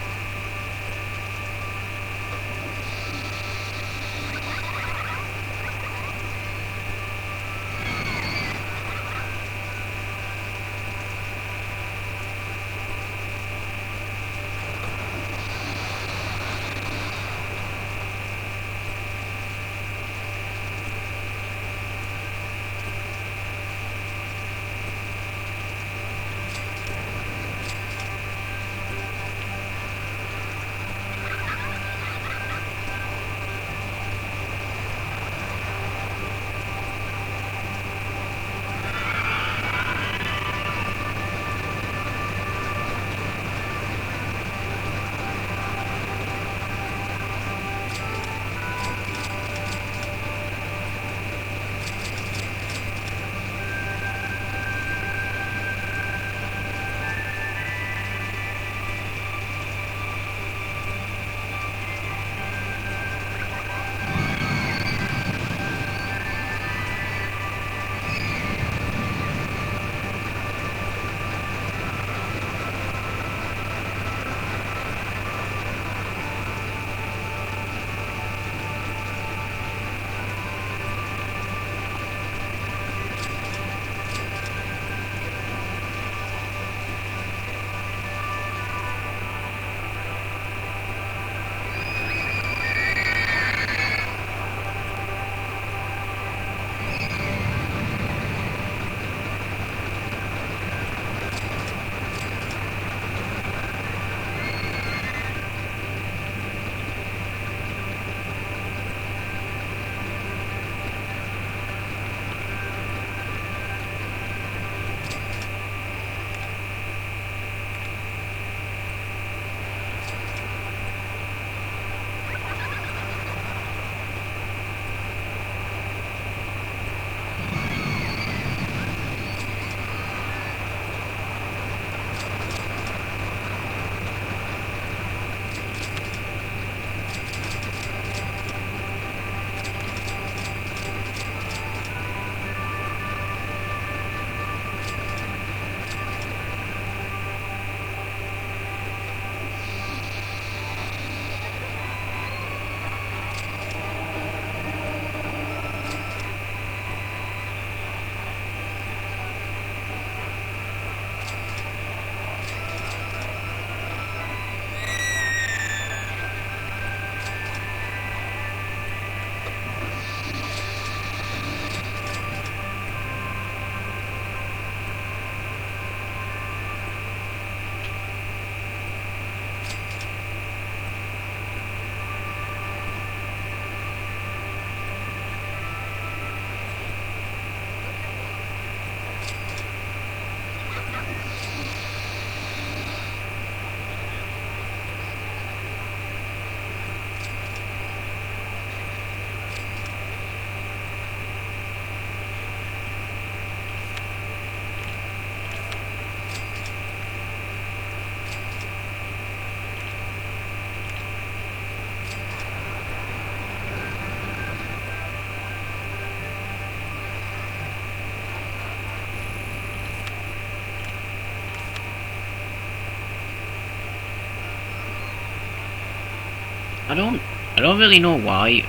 I don't really know why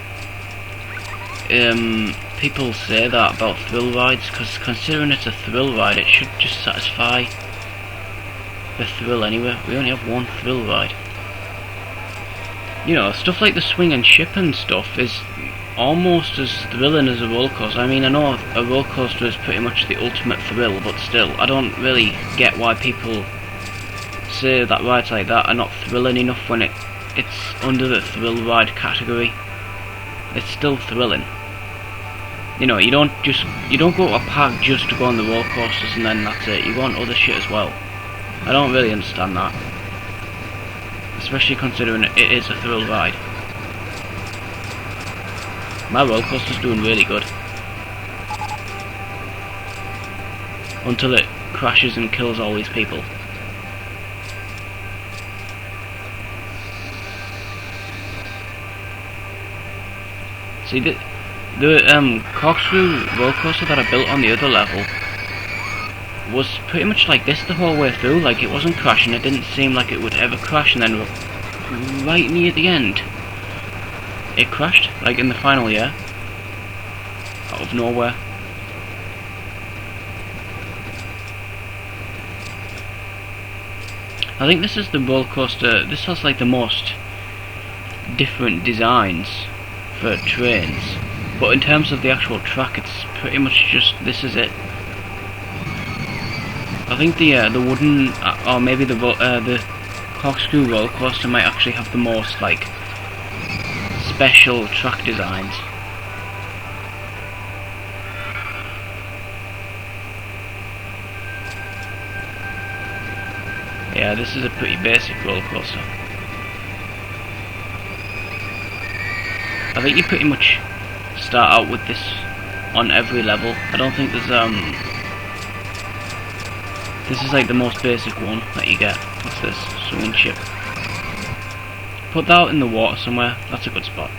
people say that about thrill rides, because considering it's a thrill ride, it should just satisfy the thrill anyway. We only have one thrill ride. You know, stuff like the swing and ship and stuff is almost as thrilling as a roller coaster. I mean, I know a roller coaster is pretty much the ultimate thrill, but still, I don't really get why people say that rides like that are not thrilling enough when it's under the thrill ride category. It's still thrilling. You know, you don't go to a park just to go on the roller coasters and then that's it. You go on other shit as well. I don't really understand that, especially considering it is a thrill ride. My roller coaster's doing really good until it crashes and kills all these people. See, the corkscrew roller coaster that I built on the other level was pretty much like this the whole way through. Like, it wasn't crashing, it didn't seem like it would ever crash, and then right near the end it crashed, like in the final year, out of nowhere. I think this is the roller coaster, this has like the most different designs for trains, but in terms of the actual track, it's pretty much just, this is it. I think the wooden, or maybe the corkscrew roller coaster might actually have the most like special track designs. Yeah, this is a pretty basic roller coaster. I think you pretty much start out with this on every level. I don't think there's this is like the most basic one that you get. What's this? Swinging ship. Put that out in the water somewhere. That's a good spot.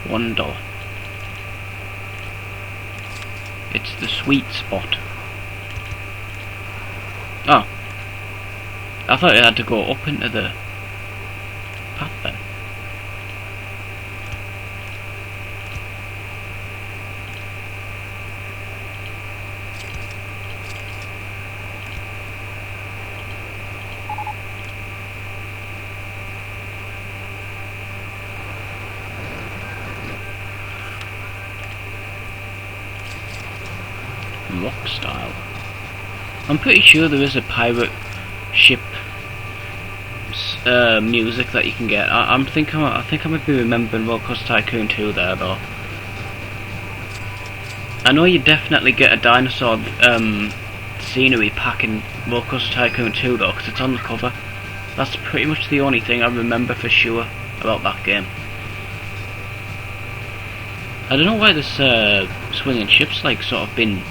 $1. It's the sweet spot. Oh. I thought it had to go up into the path then. Rock style. I'm pretty sure there is a pirate ship music that you can get. I think I might be remembering RollerCoaster Tycoon 2 there though. I know you definitely get a dinosaur scenery pack in RollerCoaster Tycoon 2 though, because it's on the cover. That's pretty much the only thing I remember for sure about that game. I don't know why this swinging ship's like sort of been,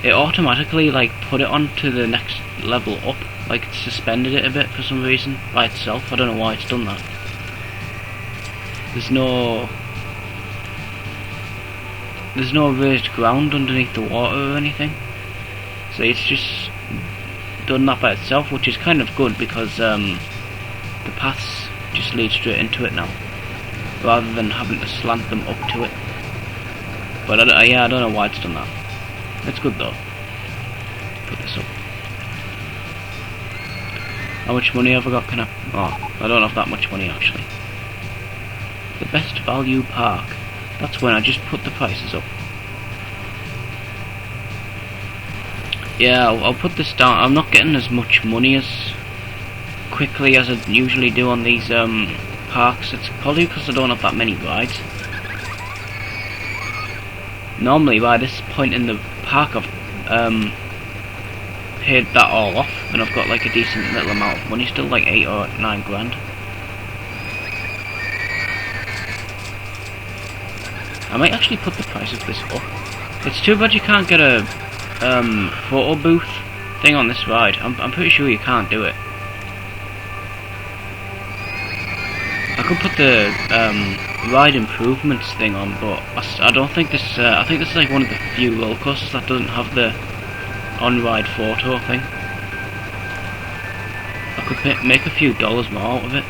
it automatically like put it onto the next level up, like it suspended it a bit for some reason by itself. I don't know why it's done that. There's no raised ground underneath the water or anything, so it's just done that by itself, which is kind of good because the paths just lead straight into it now, rather than having to slant them up to it. But I don't know why it's done that. It's good though. Put this up. How much money have I got? I don't have that much money actually. The best value park. That's when I just put the prices up. Yeah, I'll put this down. I'm not getting as much money as quickly as I usually do on these parks. It's probably because I don't have that many rides. Normally by this point in the park I've paid that all off and I've got like a decent little amount of money still, like 8 or 9 grand. I might actually put the price of this up. It's too bad you can't get a photo booth thing on this ride. I'm pretty sure you can't do it. I could put the ride improvements thing on, but I don't think this. I think this is like one of the few roller coasters that doesn't have the on-ride photo thing. could make a few dollars more out of it.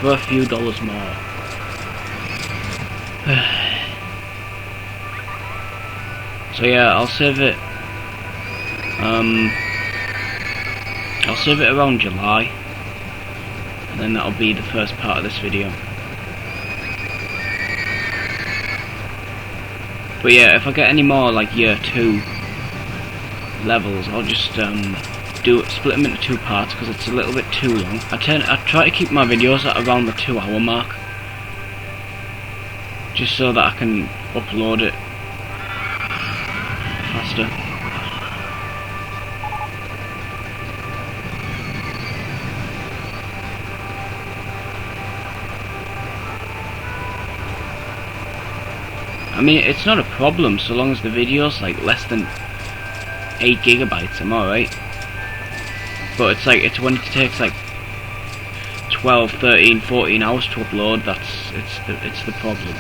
For a few dollars more. So yeah, I'll save it. I'll save it around July, and then that'll be the first part of this video. But yeah, if I get any more like year 2 levels, I'll just split them into 2 parts because it's a little bit too long. I try to keep my videos at around the 2-hour mark, just so that I can upload it faster. I mean, it's not a problem so long as the video's like less than 8 gigabytes, I'm alright. But it's when it takes like 12, 13, 14 hours to upload, it's the problem.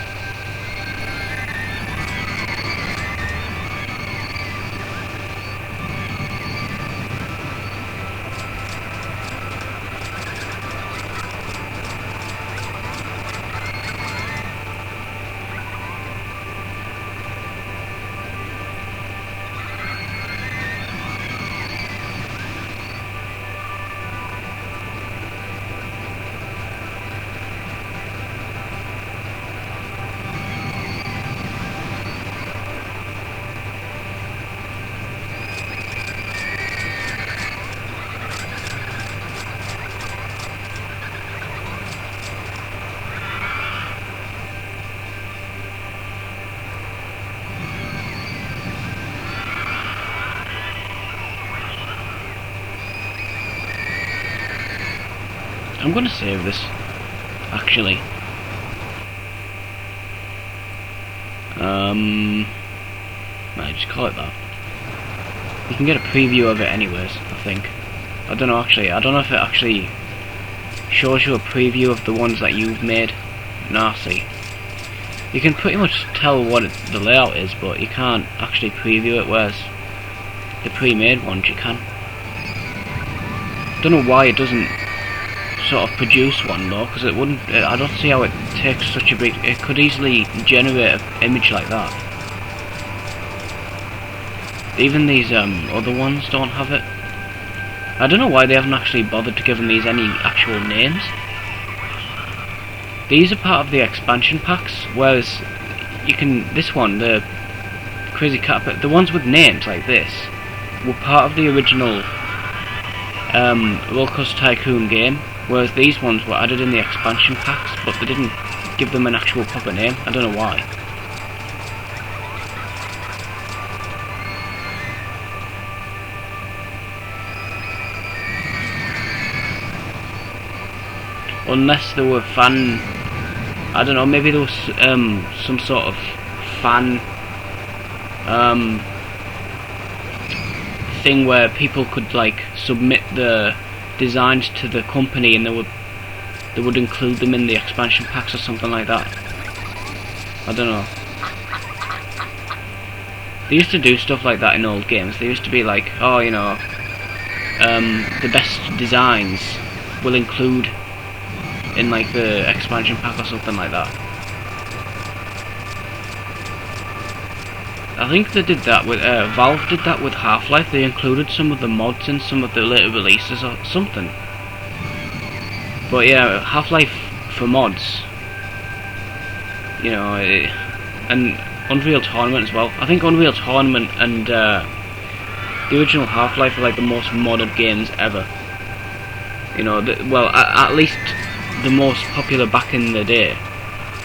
I'm gonna save this, actually. I just call it that. You can get a preview of it anyways, I think. I don't know actually, I don't know if it actually shows you a preview of the ones that you've made. Nah, see. You can pretty much tell what the layout is, but you can't actually preview it, whereas the pre-made ones you can. Don't know why it doesn't sort of produce one though, because it wouldn't. I don't see how it takes such a big. It could easily generate an image like that. Even these other ones don't have it. I don't know why they haven't actually bothered to give these any actual names. These are part of the expansion packs, whereas you can. This one, the Crazy Cat, the ones with names like this, were part of the original RollerCoaster Tycoon game. Whereas these ones were added in the expansion packs, but they didn't give them an actual proper name. I don't know why. Unless there were fan... I don't know, maybe there was some sort of fan thing where people could like submit the designs to the company and they would include them in the expansion packs or something like that. I don't know. They used to do stuff like that in old games. They used to be like, oh, you know, the best designs will include in like the expansion pack or something like that. I think they did that with Valve did that with Half-Life. They included some of the mods in some of the later releases or something. But yeah, Half-Life for mods, you know, and Unreal Tournament as well. I think Unreal Tournament and the original Half-Life are like the most modded games ever. You know, well, at least the most popular back in the day.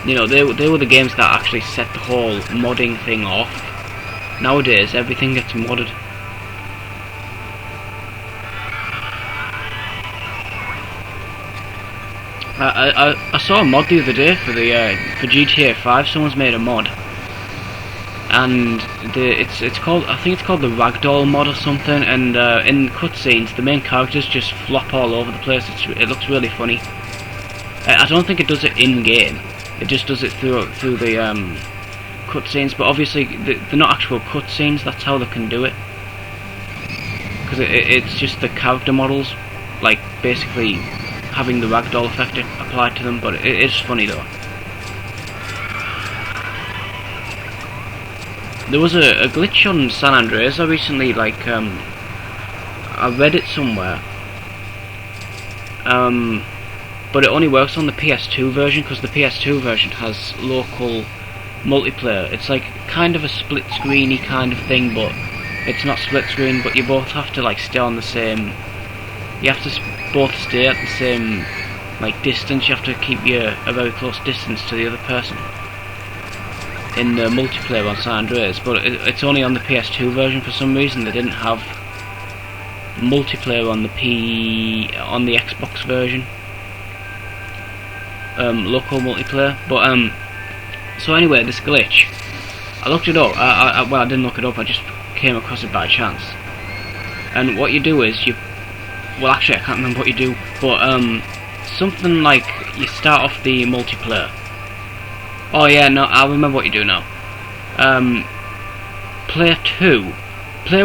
You know, they were the games that actually set the whole modding thing off. Nowadays, everything gets modded. I saw a mod the other day for the for GTA 5. Someone's made a mod and it's called, I think it's called the Ragdoll mod or something. And in cutscenes, the main characters just flop all over the place. It looks really funny. I don't think it does it in game. It just does it through the cutscenes. But obviously, they're not actual cutscenes. That's how they can do it. Because it's just the character models, like basically having the ragdoll effect applied to them. But it is funny though. There was a glitch on San Andreas recently, like, I read it somewhere, but it only works on the PS2 version, because the PS2 version has local multiplayer. It's like kind of a split screeny kind of thing, but it's not split screen, but you both have to like stay on the same, you have to both stay at the same like distance. You have to keep a very close distance to the other person in the multiplayer on San Andreas, but it's only on the PS2 version. For some reason they didn't have multiplayer on the Xbox version, local multiplayer. But so anyway, this glitch, I looked it up. Well, I didn't look it up, I just came across it by chance. And what you do is well, actually I can't remember what you do, but something like you start off the multiplayer. Oh yeah, no, I remember what you do now. Player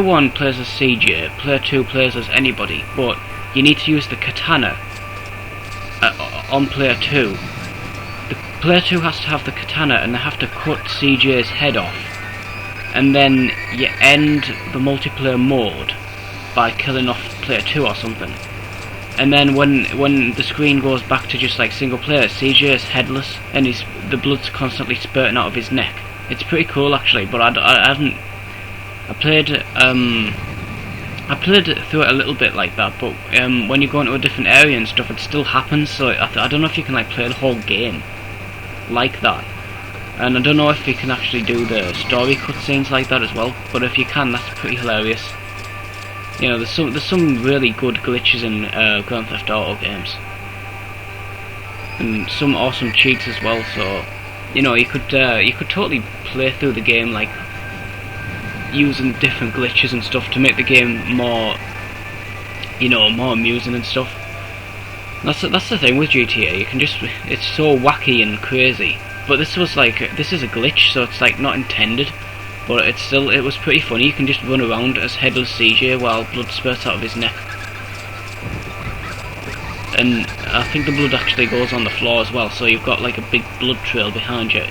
1 plays as CJ, Player 2 plays as anybody, but you need to use the katana on Player 2. The Player 2 has to have the katana, and they have to cut CJ's head off. And then you end the multiplayer mode by killing off Player 2 or something. And then when the screen goes back to just like single player, CJ is headless and the blood's constantly spurting out of his neck. It's pretty cool actually, but I played through it a little bit like that, but when you go into a different area and stuff, it still happens. So I don't know if you can like play the whole game like that, and I don't know if you can actually do the story cutscenes like that as well. But if you can, that's pretty hilarious. You know, there's some really good glitches in Grand Theft Auto games, and some awesome cheats as well. So, you know, you could totally play through the game like using different glitches and stuff to make the game more, you know, more amusing and stuff. That's the thing with GTA. You can just, it's so wacky and crazy. But this is a glitch, so it's like not intended. But it was pretty funny. You can just run around as headless CJ while blood spurts out of his neck. And I think the blood actually goes on the floor as well, so you've got like a big blood trail behind you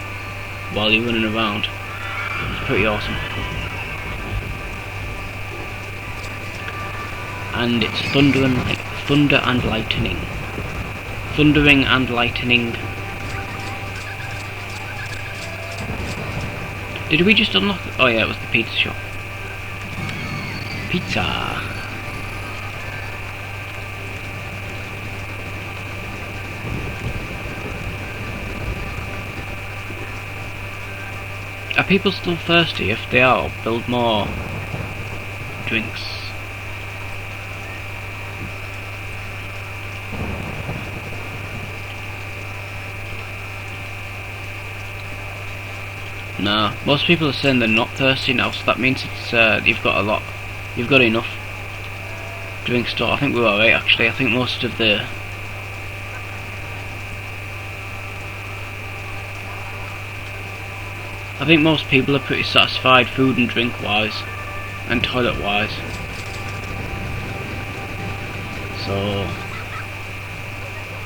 while you're running around. It's pretty awesome. And it's thundering like thunder and lightning. Thundering and lightning. Did we just unlock? Oh yeah, it was the pizza shop. Pizza. Are people still thirsty? If they are, build more drinks. No, most people are saying they're not thirsty now, so that means it's you've got enough drink store. I think we're alright actually. I think most of the most people are pretty satisfied food and drink wise and toilet wise. So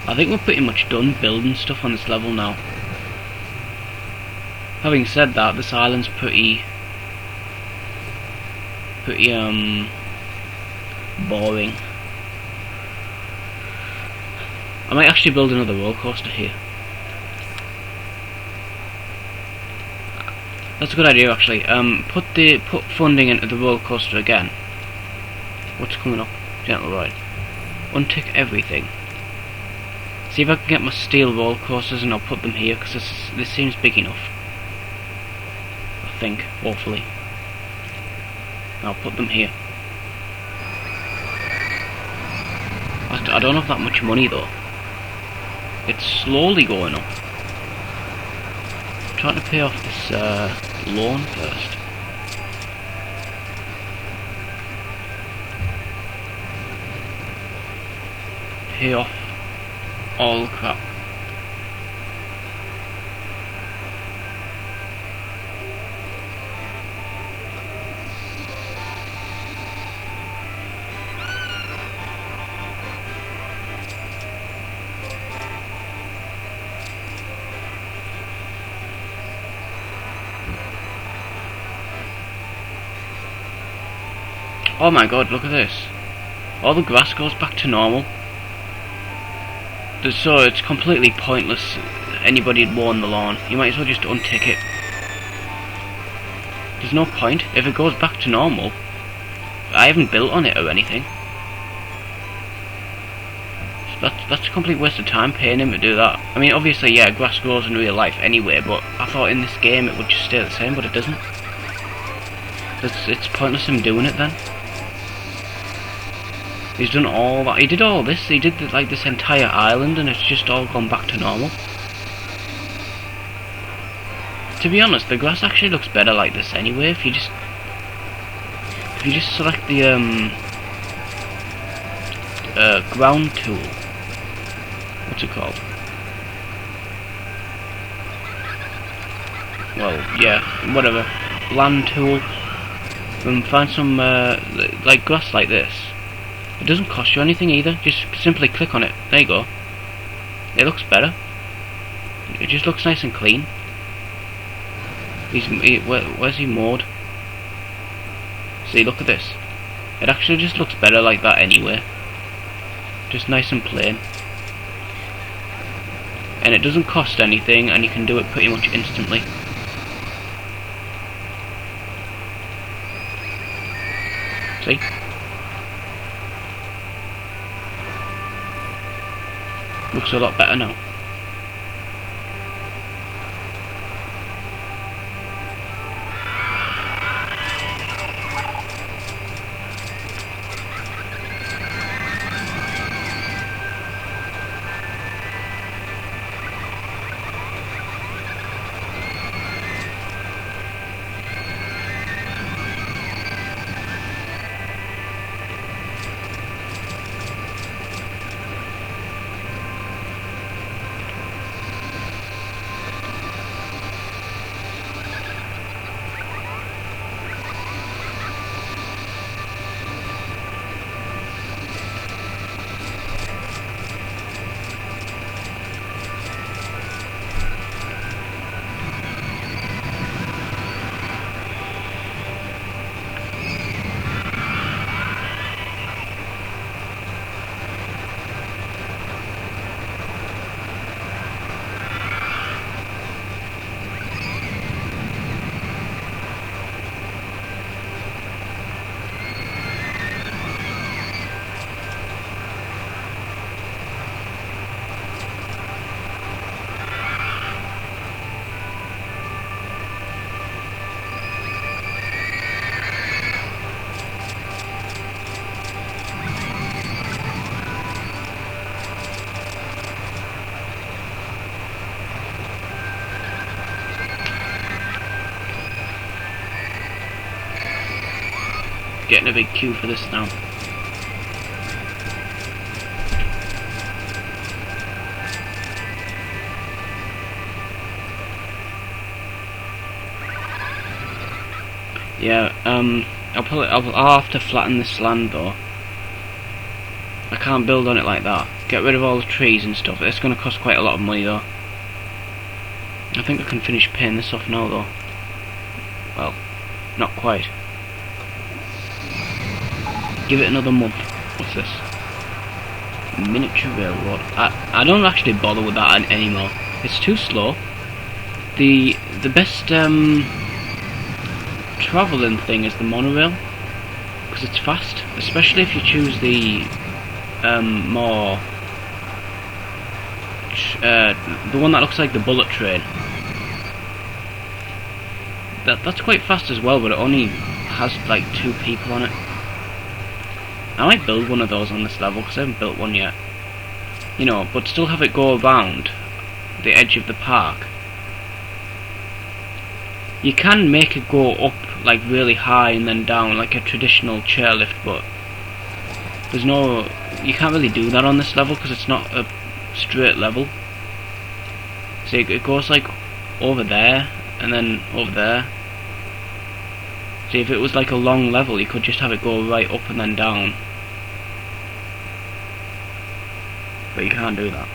I think we're pretty much done building stuff on this level now. Having said that, this island's pretty boring. I might actually build another roller coaster here. That's a good idea actually. Put funding into the roller coaster again. What's coming up? Gentle ride. Untick everything. See if I can get my steel roller coasters and I'll put them here, because this seems big enough. I think, hopefully. I'll put them here. I don't have that much money though. It's slowly going up. I'm trying to pay off this lawn first. Pay off all the crap. Oh my god, look at this. All the grass goes back to normal. So it's completely pointless anybody had mown the lawn. You might as well just untick it. There's no point. If it goes back to normal, I haven't built on it or anything. So that's a complete waste of time paying him to do that. I mean, obviously, yeah, grass grows in real life anyway, but I thought in this game it would just stay the same, but it doesn't. It's pointless him doing it then. He's done all that. He did all this. He did like this entire island, and it's just all gone back to normal. To be honest, the grass actually looks better like this anyway. If you just select the ground tool. What's it called? Well, yeah, whatever. Land tool. And find some like grass like this. It doesn't cost you anything either, just simply click on it. There you go. It looks better. It just looks nice and clean. Where's he mowed? See, look at this. It actually just looks better like that anyway. Just nice and plain. And it doesn't cost anything, and you can do it pretty much instantly. See? Looks a lot better now. Getting a big queue for this now. Yeah, I'll have to flatten this land though. I can't build on it like that. Get rid of all the trees and stuff. It's going to cost quite a lot of money though. I think I can finish paying this off now though. Well, not quite. Give it another month. What's this? Miniature railroad. I don't actually bother with that anymore. It's too slow. The best travelling thing is the monorail, because it's fast, especially if you choose the more the one that looks like the bullet train. That's quite fast as well, but it only has like 2 people on it. I might build one of those on this level because I haven't built one yet. You know, but still have it go around the edge of the park. You can make it go up like really high and then down like a traditional chairlift, but there's no, you can't really do that on this level because it's not a straight level. See, it goes like over there and then over there. See, if it was like a long level, you could just have it go right up and then down, but you can't do that.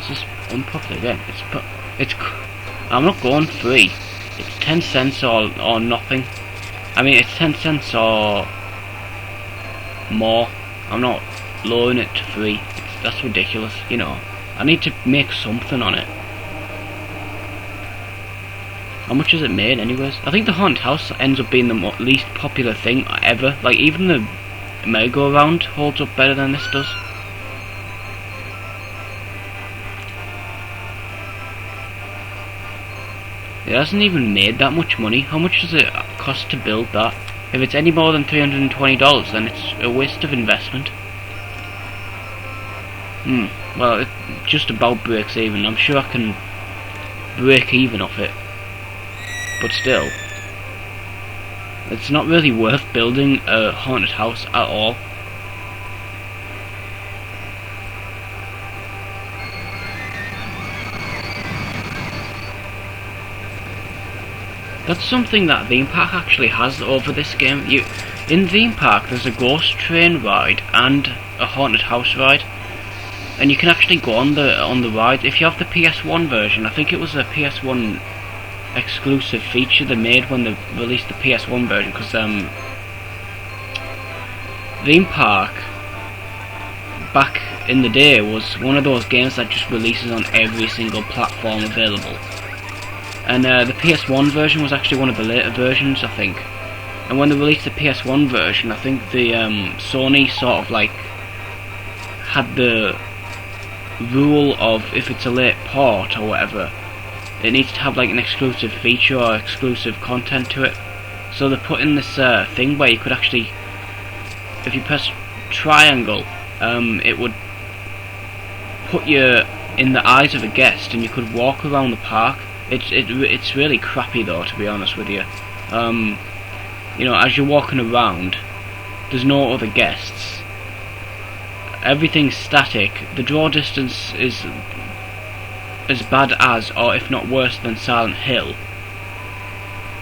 This is unpopular again. I'm not going free. It's 10 cents or nothing. I mean, it's 10 cents or more. I'm not lowering it to free. That's ridiculous, you know. I need to make something on it. How much is it made anyways? I think the haunted house ends up being the least popular thing ever. Like, even the merry-go-round holds up better than this does. It hasn't even made that much money. How much does it cost to build that? If it's any more than $320, then it's a waste of investment. Well, it just about breaks even. I'm sure I can break even off it. But still, it's not really worth building a haunted house at all. That's something that theme park actually has over this game. In theme park, there's a ghost train ride and a haunted house ride, and you can actually go on the ride if you have the PS1 version. I think it was a PS1 exclusive feature they made when they released the PS1 version, because theme park back in the day was one of those games that just releases on every single platform available. And the PS1 version was actually one of the later versions, I think. And when they released the PS1 version, I think the Sony sort of like had the rule of, if it's a late port or whatever, it needs to have like an exclusive feature or exclusive content to it. So they put in this thing where you could actually, if you press triangle, it would put you in the eyes of a guest and you could walk around the park. It's really crappy though, to be honest with you. You know, as you're walking around, there's no other guests. Everything's static. The draw distance is as bad as, or if not worse than, Silent Hill.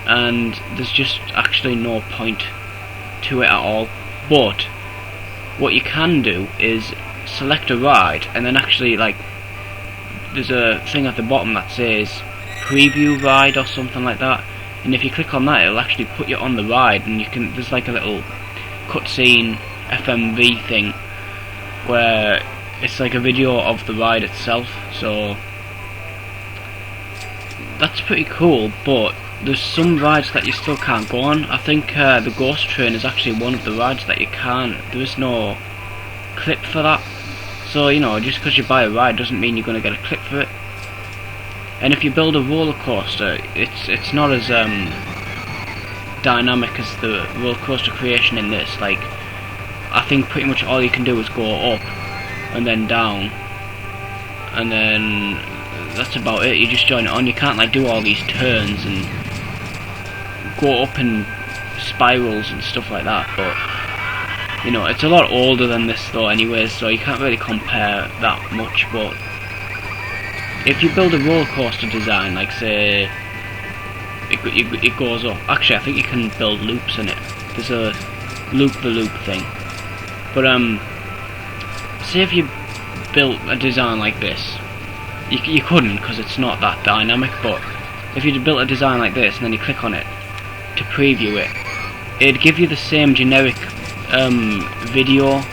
And there's just actually no point to it at all. But what you can do is select a ride and then actually, like, there's a thing at the bottom that says preview ride or something like that, and if you click on that, it'll actually put you on the ride, and you can, there's like a little cutscene FMV thing where it's like a video of the ride itself. So that's pretty cool, but there's some rides that you still can't go on. I think the Ghost Train is actually one of the rides that you can't, there is no clip for that. So, you know, just because you buy a ride doesn't mean you're going to get a clip for it. And if you build a roller coaster, it's not as dynamic as the roller coaster creation in this. Like, I think pretty much all you can do is go up and then down, and then that's about it. You just join it on. You can't like do all these turns and go up in spirals and stuff like that. But you know, it's a lot older than this though anyways, so you can't really compare that much. But if you build a roller coaster design, like say it goes up. Actually, I think you can build loops in it. There's a loop-the-loop thing. But say if you built a design like this, you couldn't because it's not that dynamic. But if you built a design like this and then you click on it to preview it, it'd give you the same generic video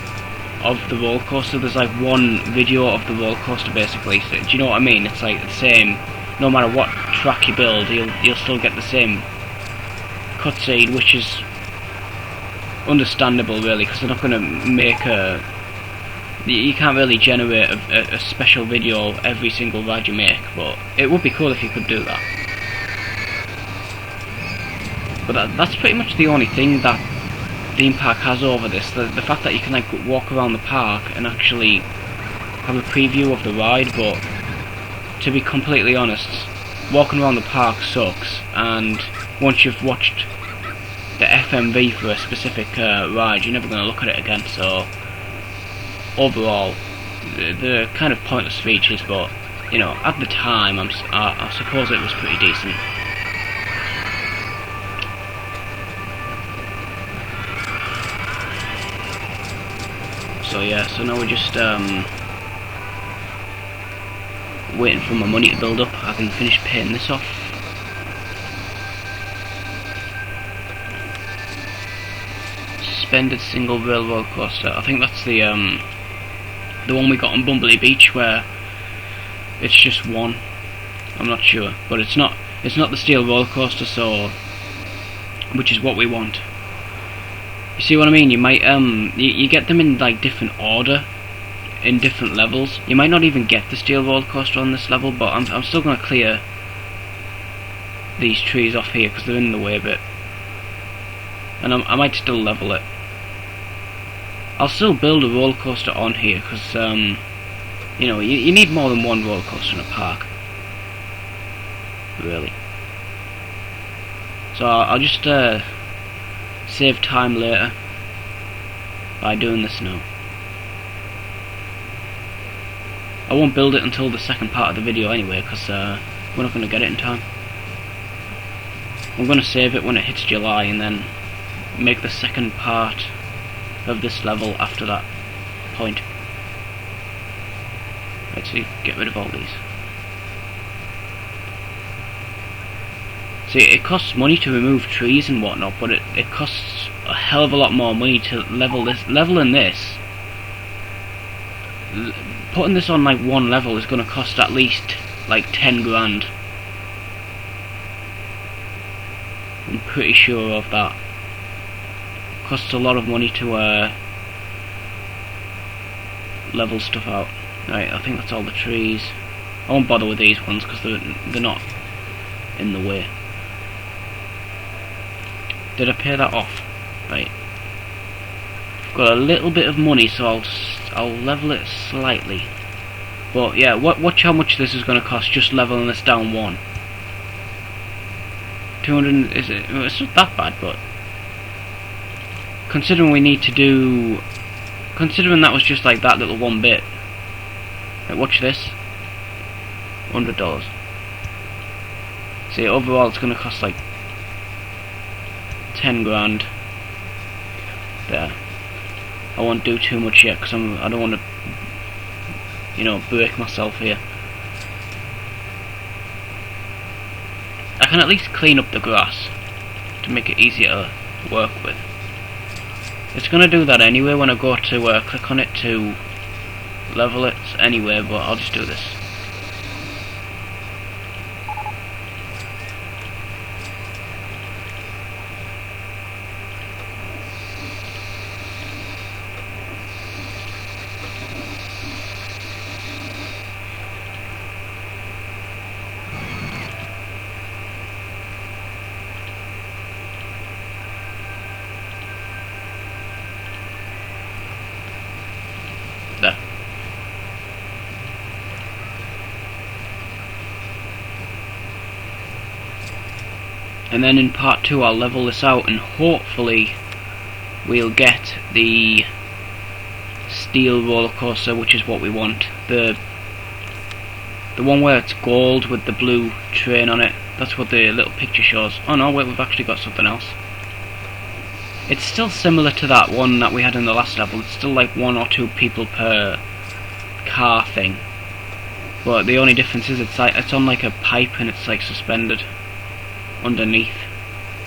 of the roller coaster. There's like one video of the roller coaster basically. So, do you know what I mean? It's like the same. No matter what track you build, you'll still get the same cutscene, which is understandable really, because they're not going to make a. You can't really generate a special video every single ride you make, but it would be cool if you could do that. But that's pretty much the only thing that theme park has over this. The fact that you can like walk around the park and actually have a preview of the ride. But to be completely honest, walking around the park sucks, and once you've watched the FMV for a specific ride, you're never going to look at it again. So overall, they're kind of pointless features, but you know, at the time, I suppose it was pretty decent. So yeah, so now we're just waiting for my money to build up. I can finish paying this off. Suspended single rail roller coaster. I think that's the one we got on Bumblebee Beach, where it's just one. I'm not sure, but it's not the steel roller coaster, so which is what we want. You see what I mean? You might you get them in like different order, in different levels. You might not even get the steel roller coaster on this level, but I'm still going to clear these trees off here because they're in the way a bit, and I might still level it. I'll still build a roller coaster on here because you know, you need more than one roller coaster in a park, really. So I'll just save time later by doing this now. I won't build it until the second part of the video anyway, because we're not going to get it in time. I'm going to save it when it hits July and then make the second part of this level after that point. Right, so get rid of all these. See, it costs money to remove trees and whatnot, but it costs a hell of a lot more money to level this. Leveling this, putting this on like one level is going to cost at least like 10 grand. I'm pretty sure of that. It costs a lot of money to level stuff out. Right, I think that's all the trees. I won't bother with these ones because they're not in the way. Did I pay that off? Right. I've got a little bit of money, so I'll level it slightly. But yeah, watch how much this is going to cost just leveling this down one. 200. Is it? It's not that bad, but considering we need to do, considering that was just like that little one bit. Right, watch this. $100. See, overall it's going to cost like 10 grand. There. I won't do too much yet because I don't want to, you know, break myself here. I can at least clean up the grass to make it easier to work with. It's going to do that anyway when I go to click on it to level it anyway, but I'll just do this. There. And then in part 2 I'll level this out and hopefully we'll get the steel roller coaster, which is what we want. The The one where it's gold with the blue train on it. That's what the little picture shows. Oh no, wait, we've actually got something else. It's still similar to that one that we had in the last level. It's still like 1 or 2 people per car thing. But the only difference is it's on like a pipe and it's like suspended underneath,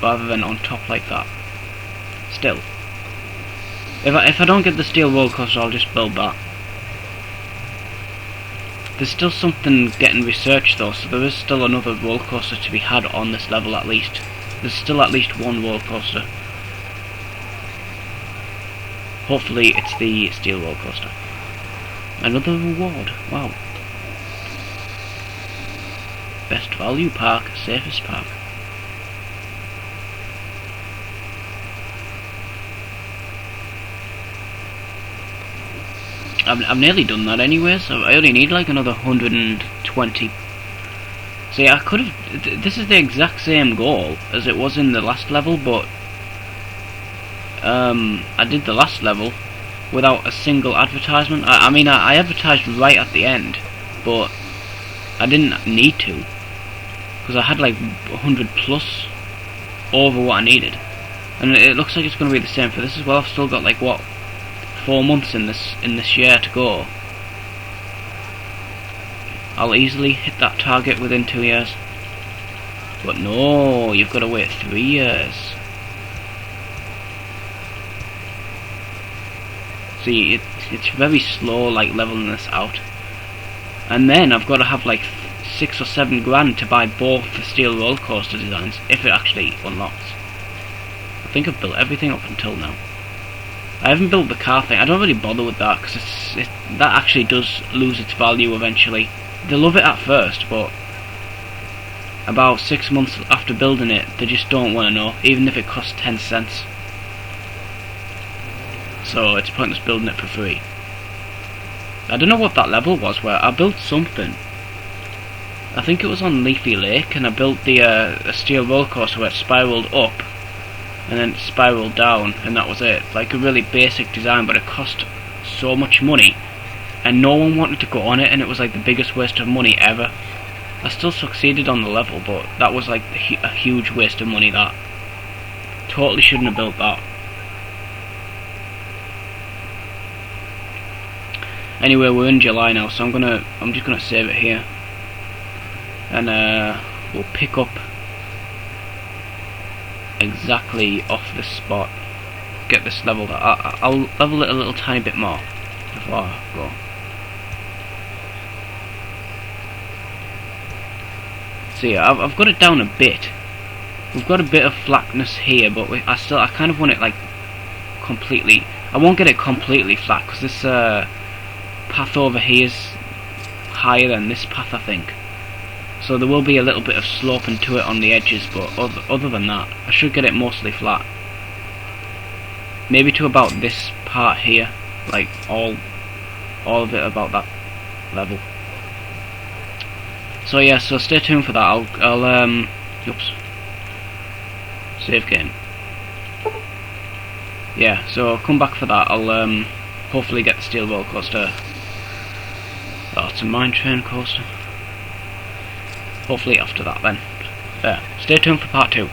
rather than on top like that. Still, if I don't get the steel roller coaster, I'll just build that. There's still something getting researched though, so there is still another roller coaster to be had on this level at least. There's still at least one roller coaster. Hopefully it's the steel roller coaster. Another reward, wow. Best value park, safest park. I've nearly done that anyway, so I only need like another 120. See, I could have. This is the exact same goal as it was in the last level, but I did the last level without a single advertisement. I mean, I advertised right at the end, but I didn't need to, because I had like 100 plus over what I needed, and it looks like it's going to be the same for this as well. I've still got like what, 4 months in this year to go. I'll easily hit that target within 2 years. But no, you've got to wait 3 years. See, it's very slow, like leveling this out. And then I've got to have like 6 or 7 grand to buy both the steel roller coaster designs, if it actually unlocks. I think I've built everything up until now. I haven't built the car thing. I don't really bother with that because that actually does lose its value eventually. They love it at first, but about 6 months after building it, they just don't want to know, even if it costs 10 cents. So it's pointless building it for free. I don't know what that level was where I built something. I think it was on Leafy Lake, and I built the a steel roller coaster where it spiraled up and then it spiraled down, and that was it. Like a really basic design, but it cost so much money and no one wanted to go on it, and it was like the biggest waste of money ever. I still succeeded on the level, but that was like a huge waste of money. That totally shouldn't have built that. Anyway, we're in July now, so I'm just gonna save it here, and we'll pick up exactly off this spot. Get this leveled. I'll level it a little tiny bit more before I go. So yeah, I've got it down a bit. We've got a bit of flatness here, but I kind of want it like completely. I won't get it completely flat because this path over here is higher than this path, I think. So there will be a little bit of sloping to it on the edges, but other than that, I should get it mostly flat. Maybe to about this part here, like all of it about that level. So yeah, so stay tuned for that. I'll oops, save game. Yeah, so I'll come back for that. I'll hopefully get the steel roller coaster. Oh, it's a mine train coaster. Hopefully after that then. There. Stay tuned for part 2.